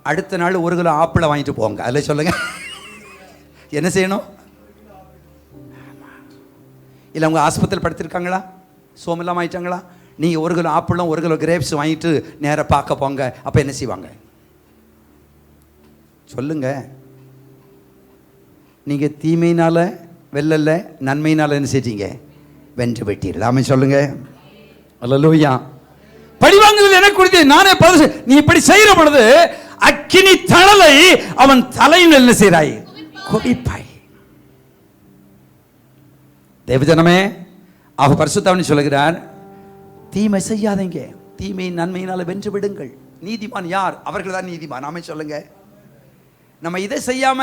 அடுத்த நாள் 1 கிலோ ஆப்பிளை வாங்கிட்டு போங்க. அதில் சொல்லுங்க, என்ன செய்யணும்? இல்லை உங்க ஆஸ்பத்திரியில் படுத்திருக்காங்களா, சோமெல்லாம் ஆயிட்டாங்களா? நீங்கள் 1 கிலோ ஆப்பிளும் 1 கிலோ கிரேப்ஸ் வாங்கிட்டு நேராக பார்க்க போங்க. அப்போ என்ன செய்வாங்க சொல்லுங்க? நீங்க தீமையினால வெல்லல, நன்மையினால என்ன செஞ்சீங்க? வென்று விட்டீர்கள். ஆமென் சொல்லுங்க. அல்லேலூயா. பழிவாங்குதல் எனக்கு குறித்து நானே பரிசு. நீ இப்படி செய்யற பொழுது அக்கினி தழலை அவன் தலையில் என்ன செய்றாய்? குவிப்பாய். தேவஜனமே, ஆக பரிசுத்தவன் சொல்லுகிறார், தீமை செய்யாதீங்க, தீமை நன்மையினால வென்று விடுங்கள். நீதிமான் யார்? அவர்கள் தான் நீதிமான். ஆமென் சொல்லுங்க. நம்ம இதை செய்யாம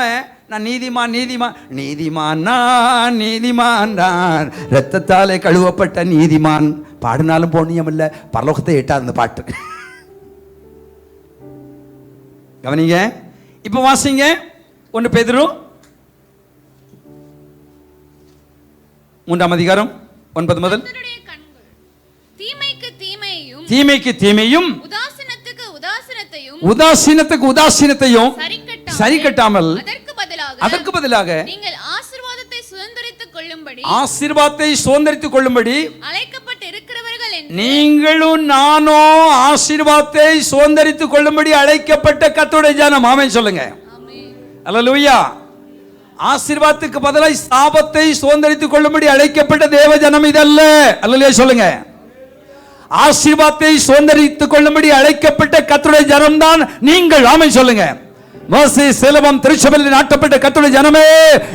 நான் நீதிமான் நீதிமான் நீதிமான் நான் நீதிமான் நான் ரத்தத்தாலே கழுவப்பட்ட நீதிமான் பாடினாலும் போனியம் இல்ல, பரலோகத்தை எட்டாது அந்த பாட்டு. கவனிங்க. இப்ப வாசிங்க 1 பேதுரு 3ஆம் அதிகாரம் 9 முதல். தீமைக்கு தீமையையும் தீமைக்கு தீமையும் உதாசீனத்துக்கு உதாசீனத்தையும் சரி கட்டாமல் அதற்கு பதிலாக நீங்கள் ஆசீர்வாதத்தை சுதந்தரித்துக் கொள்ளும்படி அழைக்கப்பட்டிருக்கிறவர்கள் என்று நீங்களும் நானோ ஆசீர்வாதத்தை சுதந்தரித்துக் கொள்ளும்படி அழைக்கப்பட்ட கர்த்தருடைய ஜனம். ஆமென் சொல்லுங்க. அல்லேலூயா. ஆசீர்வாதத்துக்கு பதிலாக சாபத்தை சுதந்தரித்துக் கொள்ளும்படி அழைக்கப்பட்ட தேவ ஜனம் இதல்ல. அல்லேலூயா சொல்லுங்க. ஆசீர்வாதத்தை சுதந்தரித்துக் கொள்ளும்படி அழைக்கப்பட்ட கர்த்தருடைய ஜனம் தான் நீங்கள். ஆமென் சொல்லுங்க. மோசே செலவம் திருச்சபையில் நாட்டப்பட்ட கர்த்தருடைய ஜனமே,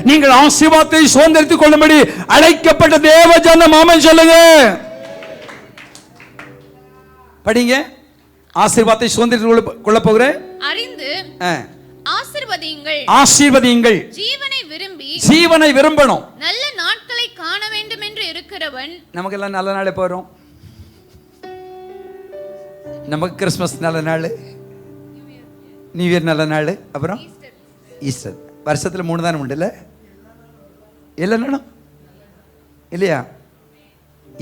நீங்கள் ஆசீர்வாதத்தை சுதந்தரித்துக் கொள்ளும்படி அழைக்கப்பட்ட தேவ ஜனம். ஆமென் சொல்லுங்க. படிங்க. ஆசீர்வாதத்தை சுதந்தரித்துக் கொள்ள போகிறேன். அறிந்து ஆசீர்வதியுங்கள், ஆசீர்வதியுங்கள். ஜீவனை விரும்பணும். நல்ல நாட்களை காண வேண்டும் என்று இருக்கிறவன். நமக்கெல்லாம் நல்ல நாள் எப்போ வரும்? நமக்கு கிறிஸ்மஸ் நல்ல நாள், நியூ இயர் நல்ல நாள், அப்புறம் ஈஸ்டர். வருஷத்தில் 3 தானே உண்டு இல்லை? இல்லை நானும் இல்லையா?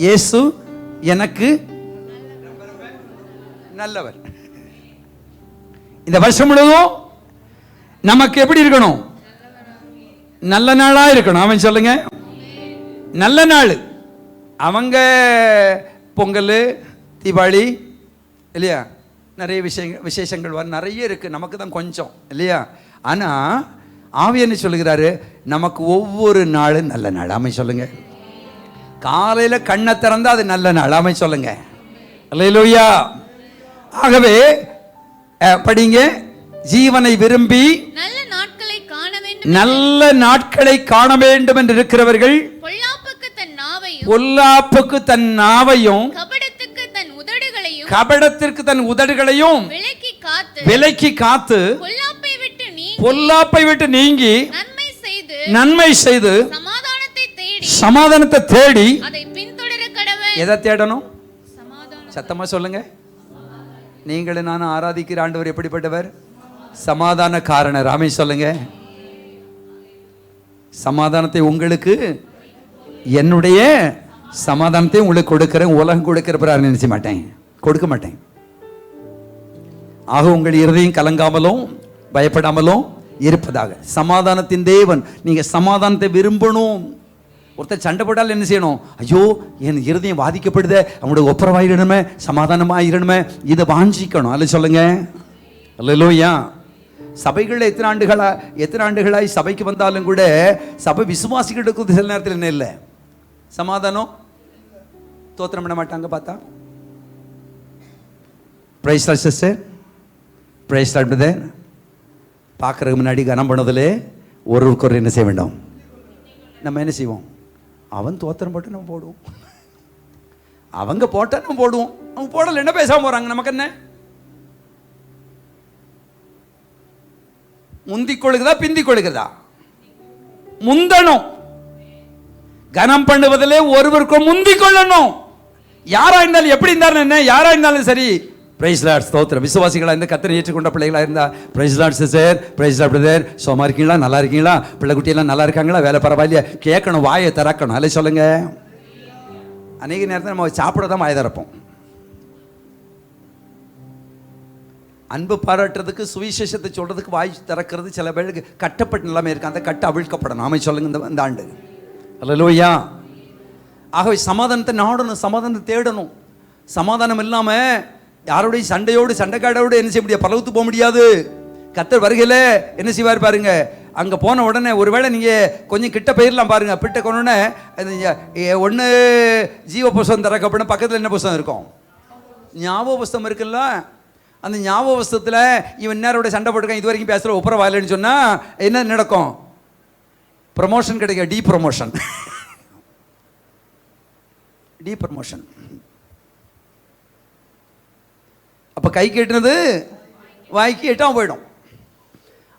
இயேசு எனக்கு நல்லவர். இந்த வருஷம் முழுவதும் நமக்கு எப்படி இருக்கணும்? நல்ல நாளா இருக்கணும். அவன் சொல்லுங்க. நல்ல நாள். அவங்க பொங்கல், தீபாவளி இல்லையா, நிறைய விசேஷங்கள் வர நிறைய இருக்கு. நமக்கு தான் கொஞ்சம் இல்லையா? ஆனா ஆவியன்னு சொல்லுகிறாரு, நமக்கு ஒவ்வொரு நாளும் நல்ல நாள். ஆமென் சொல்லுங்க. காலையில கண்ணை திறந்தா அது நல்ல நாள். ஆமென் சொல்லுங்க. அல்லேலூயா. ஆகவே படிங்க. ஜீவனை விரும்பி நல்ல நாட்களை காண வேண்டும் என்று இருக்கிறவர்கள் பொல்லாப்புக்கு தன் நாவையும் கபடத்திற்கு தன் உதடுகளையும் விலக்கி காத்து பொல்லாப்பை விட்டு நீங்கி நன்மை செய்து சமாதானத்தை தேடி எதை தேடணும்? சத்தமா சொல்லுங்க. நீங்களும் நானும் ஆராதிக்கிற ஆண்டவர் எப்படிப்பட்டவர்? சமாதான காரணர். ஆமென் சொல்லுங்க. சமாதானத்தை உங்களுக்கு, என்னுடைய சமாதானத்தை உங்களுக்கு கொடுக்கிறேன். உலகம் கொடுக்கிற நினைச்ச மாட்டேன், கொடுக்க மாட்டேன். ஆக உங்கள் இருதயம் கலங்காமலும் பயப்படாமலும் இருப்பதாக. சமாதானத்தின் தேவன். நீங்க சமாதானத்தை விரும்பணும். ஒருத்தர் சண்டை போட்டால் என்ன செய்யணும்? ஐயோ என் இருதயம் பாதிக்கப்படுதே, அவங்களுடைய ஒப்புரவாயிடணுமே, சமாதானமாயிடணுமே, இதை வாஞ்சிக்கணும். அல்ல சொல்லுங்க. அல்லேலூயா. சபைகள் எத்தனை ஆண்டுகளாய் சபைக்கு வந்தாலும் கூட சபை விசுவாசிகளுக்கு சில நேரத்தில் என்ன இல்லை? சமாதானம். தோத்திரம் பண்ண மாட்டாங்க. பார்த்தா praise lord sister, praise lord brother. பார்க்கறதுக்கு முன்னாடி கனம் பண்ணதிலே ஒருவருக்கு என்ன செய்ய வேண்டும்? நம்ம என்ன செய்வோம்? அவன் தோத்திரம் போட்டு நம்ம போடுவோம், அவங்க போட்டா நம்ம போடுவோம். அவங்க போடல என்ன பேசாம போறாங்க, நமக்கு என்ன? முந்திக் கொள்ளுகிறதா பிந்திக் கொள்ளுகிறதா? முந்தணும். கனம் பண்ணுவதிலே ஒருவருக்கும் முந்திக் கொள்ளணும். யாரா இருந்தாலும் எப்படி இருந்தாலும் என்ன, யாரா இருந்தாலும் சரி. பிரைஸ் லார்ட், ஸ்தோத்திரம். விசுவாசிகளா இந்த கர்த்தரை ஏற்றுக்கொண்ட பிள்ளைகளா இருந்தா praise lord sister, praise lord brother, சோமா இருக்கீங்களா, நல்லா இருக்கீங்களா, பிள்ளை குட்டியெல்லாம் நல்லா இருக்காங்களா, வேலை பரவாயில்லையா, கேட்கணும், வாயை திறக்கணும். அல்ல சொல்லுங்க. அநேக நேரத்தில் நம்ம சாப்பிட தான் வாயை திறப்போம். அன்பு பாராட்டுறதுக்கு, சுவிசேஷத்தை சொல்றதுக்கு வாய் திறக்கிறது சில பேருக்கு கட்டப்பட்ட நிலைமை இருக்கு. அந்த கட்டு அவிழ்க்கப்படணும். ஆமை சொல்லுங்க இந்த ஆண்டு. அல்லேலூயா. ஆகவே சமாதானத்தை நாடணும், சமாதானத்தை தேடணும். சமாதானம் இல்லாம யாரோடைய சண்டையோடு சண்டைக்காடோடு என்ன செய்ய முடியாது, பரவத்து போக முடியாது. கர்த்தர் வருகையில் என்ன செய்வார் பாருங்க. அங்க போன உடனே ஒருவேளை நீங்க கொஞ்சம் கிட்ட போயிடலாம் பாருங்க. பிட்ட கொண்டோடனே ஒன்று ஜீவ புஸ்தகம் திறக்கப்படும், பக்கத்தில் என்ன புஸ்தகம் இருக்கும், ஞாபக புஸ்தகம் இருக்குல்ல. அந்த ஞாபக புஸ்தகத்தில் இவன் நேரோட சண்டை போட்டுருக்கான், இது வரைக்கும் பேசுகிற ஒப்புற வாயிலன்னு சொன்னா என்ன நடக்கும்? ப்ரமோஷன் கிடைக்கும், டி ப்ரமோஷன். D promotion. அப்ப கை கேட்டுனது வாய்க்கு எட்டாம போயிடும்.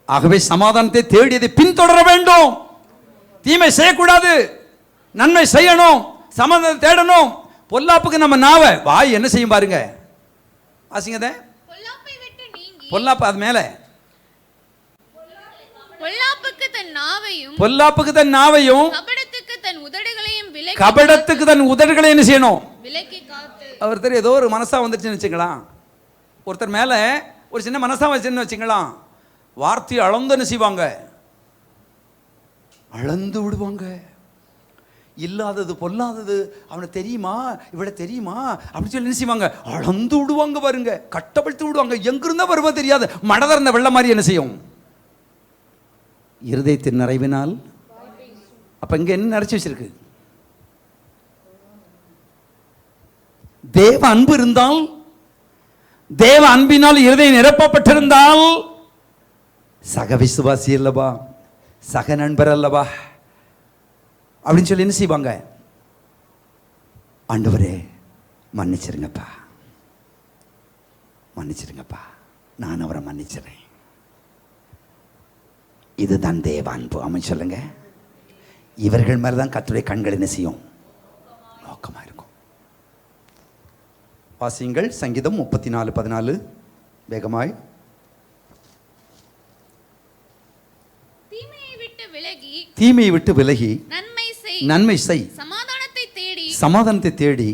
ஆகவே சமாதானத்தை தேடியதை பின்தொடர வேண்டும். தீமை செய்யக்கூடாது, நன்மை செய்யணும், சமாதானத்தை தேடணும். பொல்லாப்புக்கு நம்ம நாவை வாய் என்ன செய்யும் பாருங்க. வாசிங்கதே. பொல்லாப்பை விட்டு நீங்கி, பொல்லாப்பு அது மேல, பொல்லாப்புக்கு தன் நாவையும், பொல்லாப்புக்கு தன் நாவையும், கபடத்துக்கு தன் உதடுகளையும் விலக்கி, கபடத்துக்கு தன் உதடுகளை என்ன செய்யணும், விலக்கி காத்து. ஒருத்தர் ஏதோ ஒரு மனசா வந்துச்சுன்னு வச்சுங்களா, ஒருத்தர் மேல ஒரு சின்ன மனசா வச்சுன்னு வச்சுங்களா, வார்த்தையை அளந்து செய்வாங்க, அளந்து விடுவாங்க. இல்லாதது பொல்லாதது அவனை தெரியுமா, இவளை தெரியுமா அப்படின்னு சொல்லி என்ன செய்வாங்க, அளந்து விடுவாங்க பாருங்க, கட்டப்படுத்தி விடுவாங்க. எங்கிருந்தா வருவா தெரியாது, மடதர்ந்த வெள்ள மாதிரி என்ன செய்யும், இருதயத்தின் நிறைவினால். அப்ப இங்க என்ன நிறைச்சு வச்சிருக்கு? தேவ அன்பு இருந்தால், தேவ அன்பினால் இருதயம் நிரப்பப்பட்டிருந்தால், சக விசுவாசி அல்லவா, சக நண்பர் அல்லவா அப்படின்னு சொல்லி என்ன செய்வாங்க, ஆண்டவரே மன்னிச்சிருங்கப்பா, மன்னிச்சிருங்கப்பா, நான் அவரை மன்னிச்சிடறேன். இதுதான் தேவ அன்பு. அமை சொல்லுங்க. இவர்கள் மேலதான் கர்த்தருடைய கண்கள் என்ன செய்யும், நோக்கமா இருக்கும். வாசியுங்கள் சங்கீதம் 34:14 வேகமாய். தீமையை விட்டு விலகி, தீமையை விட்டு விலகி நன்மை செய், நன்மை செய், சமாதானத்தை தேடி, சமாதானத்தை தேடி,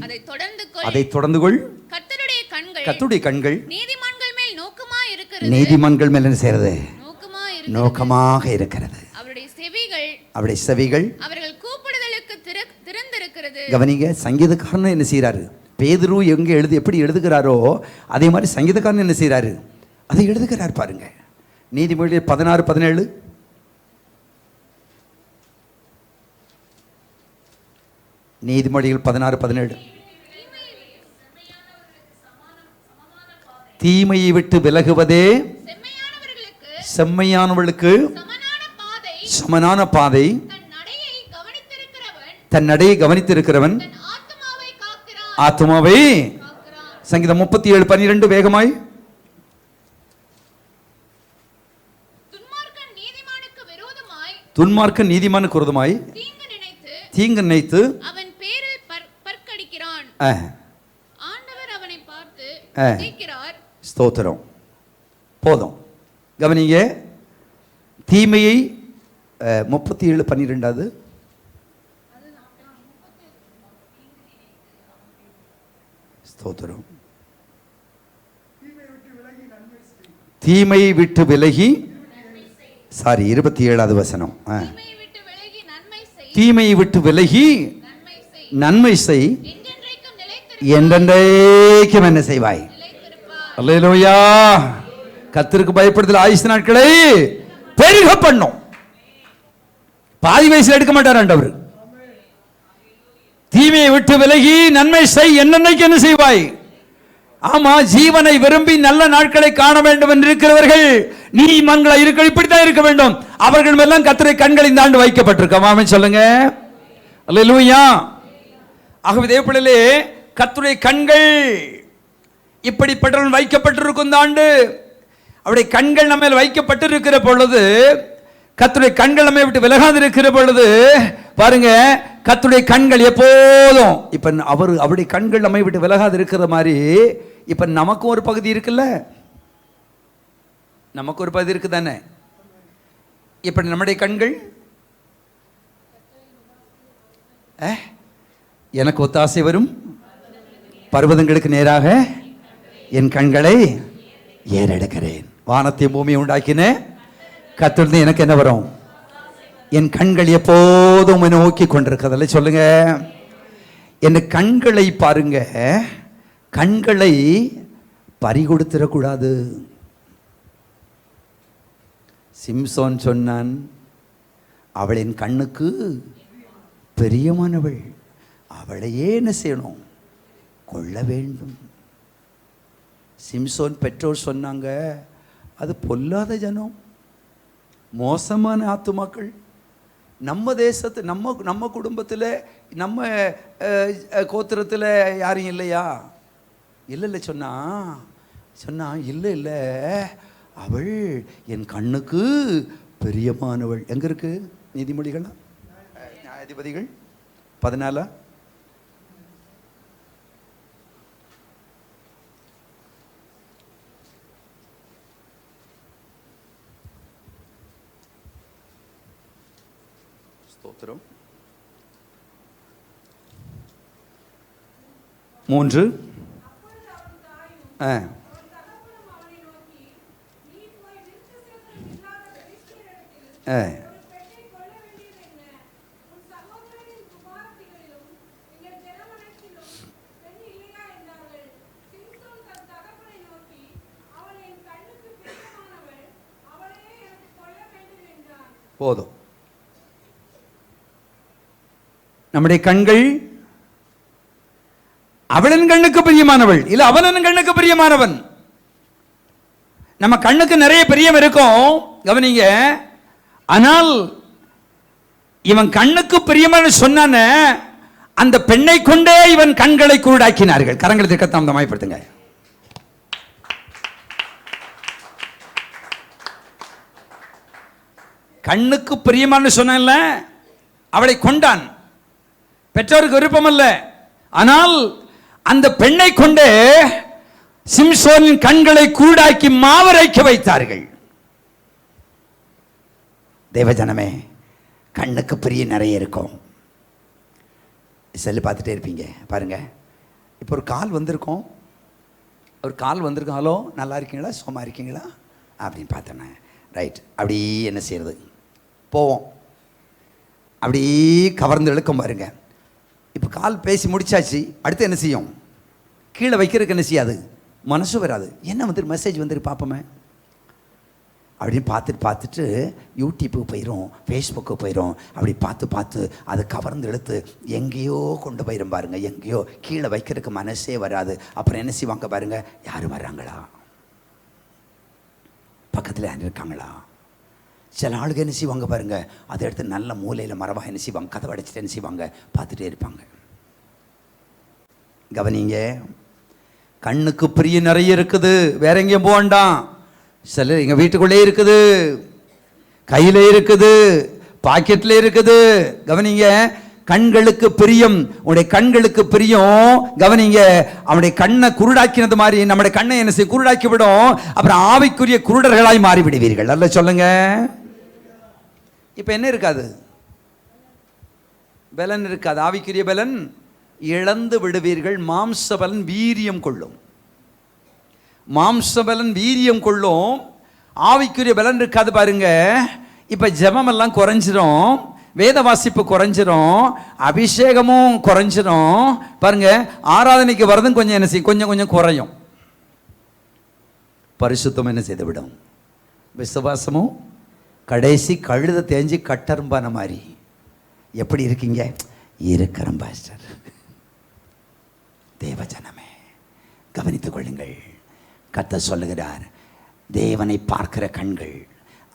அதை தொடர்ந்து கொள். கர்த்தருடைய கண்கள், கர்த்தருடைய கண்கள் நீதிமான்கள் மேல் நோக்கமாய் இருக்கிறது, நீதிமான்கள் மேல் என்ன செய்யறது, நோக்கமாய் நோக்கமாக இருக்கிறது. அவருடைய செவிகள், அவருடைய செவிகள் அவர்கள் கூப்பிடுதலுக்கு திறந்திருக்கிறது. கவனிங்க, சங்கீதக்காரன் என்ன செய்யறாரு, பேதுரு எங்க எப்படி எழுதுகிறாரோ அதே மாதிரி சங்கீதக்காரன் என்ன செய்யறாரு, அதை எழுதுகிறார் பாருங்க. நீதிமொழிகள் 16:17. நீதிமொழிகள் 16:17. தீமையை விட்டு விலகுவதே செம்மையானவர்களுக்கு சமனான பாதை, தன் நடையை கவனித்திருக்கிறவன் ஆத்துமாவை. சங்கீதம் 37:12 வேகமாய். துன்மார்க்கன் நீதிமானுக்கு விரோதமாய் தீங்கு நினைத்து அவன் பேரில் பற்கடிக்கிறான். ஆண்டவர் அவனை பார்த்து கேட்கிறார். ஸ்தோத்திரம். போதும். கவனிங்க, தீமையை 37:12 ஸ்தோத்திரம். தீமையை விட்டு விலகி, சாரி 27வது வசனம். தீமையை விட்டு விலகி நன்மை செய், என்றென்றைக்கும் என்ன செய்வாய். அல்லேலூயா. கர்த்தருக்கு பயப்படுதல் ஆயுசு நாட்களை பெருக பண்ணும். பாதி வயசுல எடுக்க மாட்டார் ஆண்டவர். தீமையை விட்டு விலகி நன்மை செய், என்னென்னைக்கு என்ன செய்வாய். ஆமா, ஜீவனை விரும்பி நல்ல நாட்களை காண வேண்டும் என்று இருக்கிறவர்கள் நீதிமான்களா இருக்க, இப்படித்தான் இருக்க வேண்டும். அவர்கள் மேலாம் கர்த்தருடைய கண்கள் இந்த ஆண்டு வைக்கப்பட்டிருக்கோம். ஆமென் சொல்லுங்க. அல்லேலூயா. ஆகவே தேவப்பிள்ளைகளே, கர்த்தருடைய கண்கள் இப்படிப்பட்டவன் வைக்கப்பட்டிருக்கும் இந்த ஆண்டு. அவருடைய கண்கள் நம்ம மேல் வைக்கப்பட்டிருக்கிற பொழுது, கர்த்தருடைய கண்கள் நம்மை விட்டு விலகாது இருக்கிற பொழுது பாருங்க, கர்த்தருடைய கண்கள் எப்போதும் இப்ப அவருடைய கண்கள் நம்மை விட்டு விலகாது இருக்கிற மாதிரி இப்ப நமக்கும் ஒரு பகுதி இருக்குல்ல, நமக்கு ஒரு பகுதி இருக்கு தானே. இப்ப நம்முடைய கண்கள் எனக்கு ஒத்தாசை வரும் பர்வதங்களுக்கு நேராக என் கண்களை ஏறெடுக்கிறேன். வானத்தையும் பூமியை உண்டாக்கின கர்த்தரிலிருந்து எனக்கு என்ன வரும்? என் கண்கள் எப்போதும் நோக்கி கொண்டிருக்கிறதில்ல. சொல்லுங்க, என் கண்களை பாருங்க, கண்களை பறிகொடுத்திடக்கூடாது. சிம்சோன் சொன்னான், அவளின் கண்ணுக்கு பெரியமானவள், அவளையே என்ன செய்யணும்? கொள்ள வேண்டும். சிம்சோன் பெற்றோர் சொன்னாங்க, அது பொல்லாத ஜனம், மோசமான ஆத்துமாக்கள். நம்ம தேசத்து நம்ம குடும்பத்தில் நம்ம கோத்திரத்தில் யாரும் இல்லையா? இல்லை சொன்னா இல்லை அவள் என் கண்ணுக்கு பிரியமானவள். எங்க இருக்கு நீதிமொழிகள்? நியாயாதிபதிகள் 14. ஸ்தோத்திரம். 3. போதும். நம்முடைய கண்கள் அவளின் கண்ணுக்கு பிரியமானவள் இல்ல அவனின் கண்ணுக்கு பிரியமானவன். நம்ம கண்ணுக்கு நிறைய பிரியம் இருக்கும், கவனிங்க. ஆனால் இவன் கண்ணுக்கு பிரியமான சொன்னான அந்த பெண்ணை கொண்டே இவன் கண்களை குருடாக்கினார்கள். கரங்களை திக்கத்தாம் தமாய்ப்படுத்துங்க. கண்ணுக்கு பிரியமான சொன்ன அவளை கொண்டான். பெற்றோருக்கு விருப்பம் அல்ல, ஆனால் அந்த பெண்ணை கொண்டே சிம்சோனின் கண்களை கூடாக்கி மாவரைக்க வைத்தார்கள். தேவஜனமே, கண்ணுக்கு பிரிய நிறைய இருக்கும். செல்லு பார்த்துட்டே இருப்பீங்க. பாருங்க, இப்போ ஒரு கால் வந்திருக்கோம், ஹலோ நல்லா இருக்கீங்களா, சும்மா இருக்கீங்களா அப்படின்னு பார்த்தோன்னே ரைட் அப்படி என்ன செய்யறது, போவோம். அப்படி கவர்ந்து இழுக்கும் பாருங்க. இப்போ கால் பேசி முடிச்சாச்சு, அடுத்து என்ன செய்யும்? கீழே வைக்கிறதுக்கு என்ன செய்யாது, மனசு வராது. என்ன வந்து மெசேஜ் வந்துட்டு பார்ப்போமே அப்படின்னு பார்த்துட்டு யூடியூப்புக்கு போயிடும், ஃபேஸ்புக்கு போயிடும். அப்படி பார்த்து அது கவர்ந்து எடுத்து எங்கேயோ கொண்டு போயிடும் பாருங்க. எங்கேயோ கீழே வைக்கிறதுக்கு மனசே வராது. அப்புறம் என்ன செய்வாங்க பாருங்க, யாரும் வர்றாங்களா, பக்கத்தில் யாரும் இருக்காங்களா. சில ஆளுங்க என்ன செய்வாங்க பாருங்க, அதை எடுத்து நல்ல மூலையில் மரவாக என்ன செய்வாங்க, கதவை அடைச்சிட்டு என்ன செய்வாங்க, பார்த்துட்டே இருப்பாங்க. கவனிங்க, கண்ணுக்கு பிரிய நிறைய இருக்குது. வேற எங்கேயும் போக வேண்டாம். சில எங்கள் வீட்டுக்குள்ளே இருக்குது, கையில் இருக்குது, பாக்கெட்டில் இருக்குது. கவனிங்க, கண்களுக்கு பிரியம், உடைய கண்களுக்கு பிரியம். கவனிங்க, அவனுடைய கண்ணை குருடாக்கினது மாதிரி நம்முடைய கண்ணை என்ன செய்ய, குருடாக்கி விடும். அப்புறம் ஆவிக்குரிய குருடர்களாய் மாறிவிடுவீர்கள். அல்ல சொல்லுங்க. இப்போ என்ன இருக்காது, பலன் இருக்காது. ஆவிக்குரிய பலன் இழந்து விடுவீர்கள். மாம்ச பலன் வீரியம் கொள்ளும். மாம்ச பலன் வீரியம் கொள்ளும், ஆவிக்குரிய பலன் இருக்காது. பாருங்க, இப்போ ஜெபமெல்லாம் குறைஞ்சிரும், வேத வாசிப்பு குறைஞ்சிரும், அபிஷேகமும் குறைஞ்சிரும். பாருங்க, ஆராதனைக்கு வரதும் கொஞ்சம் என்ன செய்யும், கொஞ்சம் குறையும். பரிசுத்தம் என்ன செய்து விடும், விசுவாசமும் கடைசி கழுத தேஞ்சி கட்டரும்பான மாதிரி. எப்படி இருக்கீங்க, இருக்கிறோம் பாஸ்டர். தேவஜனமே, கவனித்துக் கொள்ளுங்கள். கர்த்தர் சொல்லுகிறார், தேவனை பார்க்கிற கண்கள்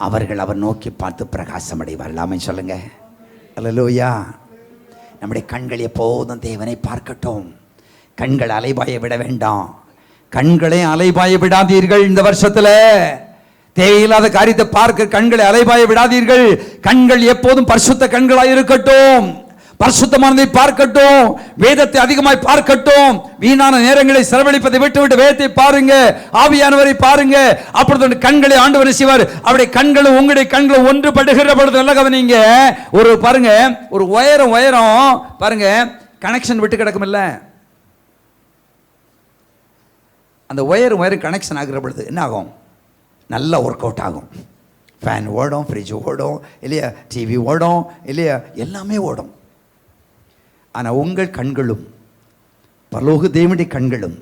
அவர்கள் அவர் நோக்கி பார்த்து பிரகாசம் அடைவார்கள். ஆமென் சொல்லுங்க. அல்லேலூயா. நம்முடைய கண்கள் எப்போதும் தேவனை பார்க்கட்டும். கண்கள் அலைபாய விட வேண்டாம். கண்களை அலைபாய விடாதீர்கள். இந்த வருஷத்துல தேவையில்லாத காரியத்தை பார்க்க கண்களை அலைபாய விடாதீர்கள். கண்கள் எப்போதும் பரிசுத்த கண்களாய் இருக்கட்டும். பரிசுத்தமானதை பார்க்கட்டும். வேதத்தை அதிகமாய் பார்க்கட்டும். வீணான நேரங்களை செலவழிப்பதை விட்டு வேதத்தை பாருங்க, ஆவியானவரை பாருங்க. அப்பொழுது கண்களை ஆண்டவர் செய்வார். அவருடைய கண்களும் உங்களுடைய கண்களும் ஒன்றுபடுகிற பொழுது நல்ல கவனிங்க. ஒரு பாருங்க, ஒரு உயரம் பாருங்க, கனெக்ஷன் விட்டு கிடக்கும் இல்ல, அந்த ஒயரும் கனெக்ஷன் ஆகிற பொழுது என்ன ஆகும்? நல்லா ஒர்க் அவுட் ஆகும். ஃபேன் ஓடும், ஃப்ரிட்ஜ் ஓடும் இல்லையா, டிவி ஓடும் இல்லையா, எல்லாமே ஓடும். ஆனால் உங்கள் கண்களும் பரலோக தேவனுடைய கண்களும்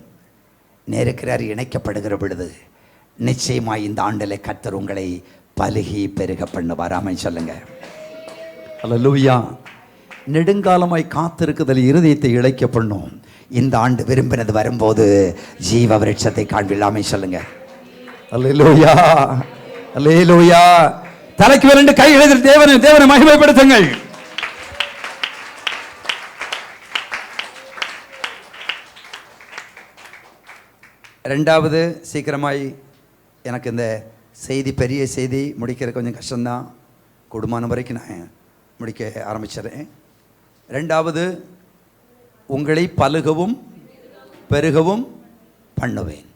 நேருக்கிறார் இணைக்கப்படுகிற பொழுது நிச்சயமாய் இந்த ஆண்டில் கர்த்தர் உங்களை பலுகி பெருக பண்ணுவார். ஆமென் சொல்லுங்க. அல்லேலூயா. நெடுங்காலமாய் காத்திருக்குதல் இருதயத்தை இழைக்க பண்ணும். இந்த ஆண்டு விரும்பினது வரும்போது ஜீவ விருட்சத்தை காண்பில்லாமே சொல்லுங்க. அல்லேலூயா, அல்லேலூயா. தலைக்கு இரண்டு கைகளை தேவனை மகிமைப்படுத்துங்கள். ரெண்டாவது, சீக்கிரமாய், எனக்கு இந்த செய்தி பெரிய செய்தி முடிக்கிற கொஞ்சம் கஷ்டம்தான். குடும்பம் வரைக்கும் நான் முடிக்க ஆரம்பிச்சிடறேன். ரெண்டாவது, உங்களை பலுகவும் பெருகவும் பண்ணுவேன்.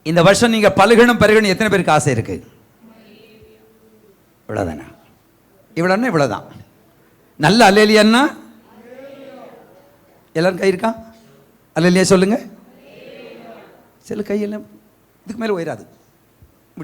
இந்த வருஷம் நீங்க பலுகணும் பெருகணும் எத்தனை பேருக்கு ஆசை இருக்கு? இவ்வளவுதானா? இவ்வளோன்னா இவ்வளவுதான். நல்ல அல்லேலியான்னா எல்லாரும் கை இருக்கா? அல்லேலியா சொல்லுங்க. சில கையெல்லாம் இதுக்கு மேலே உயராது.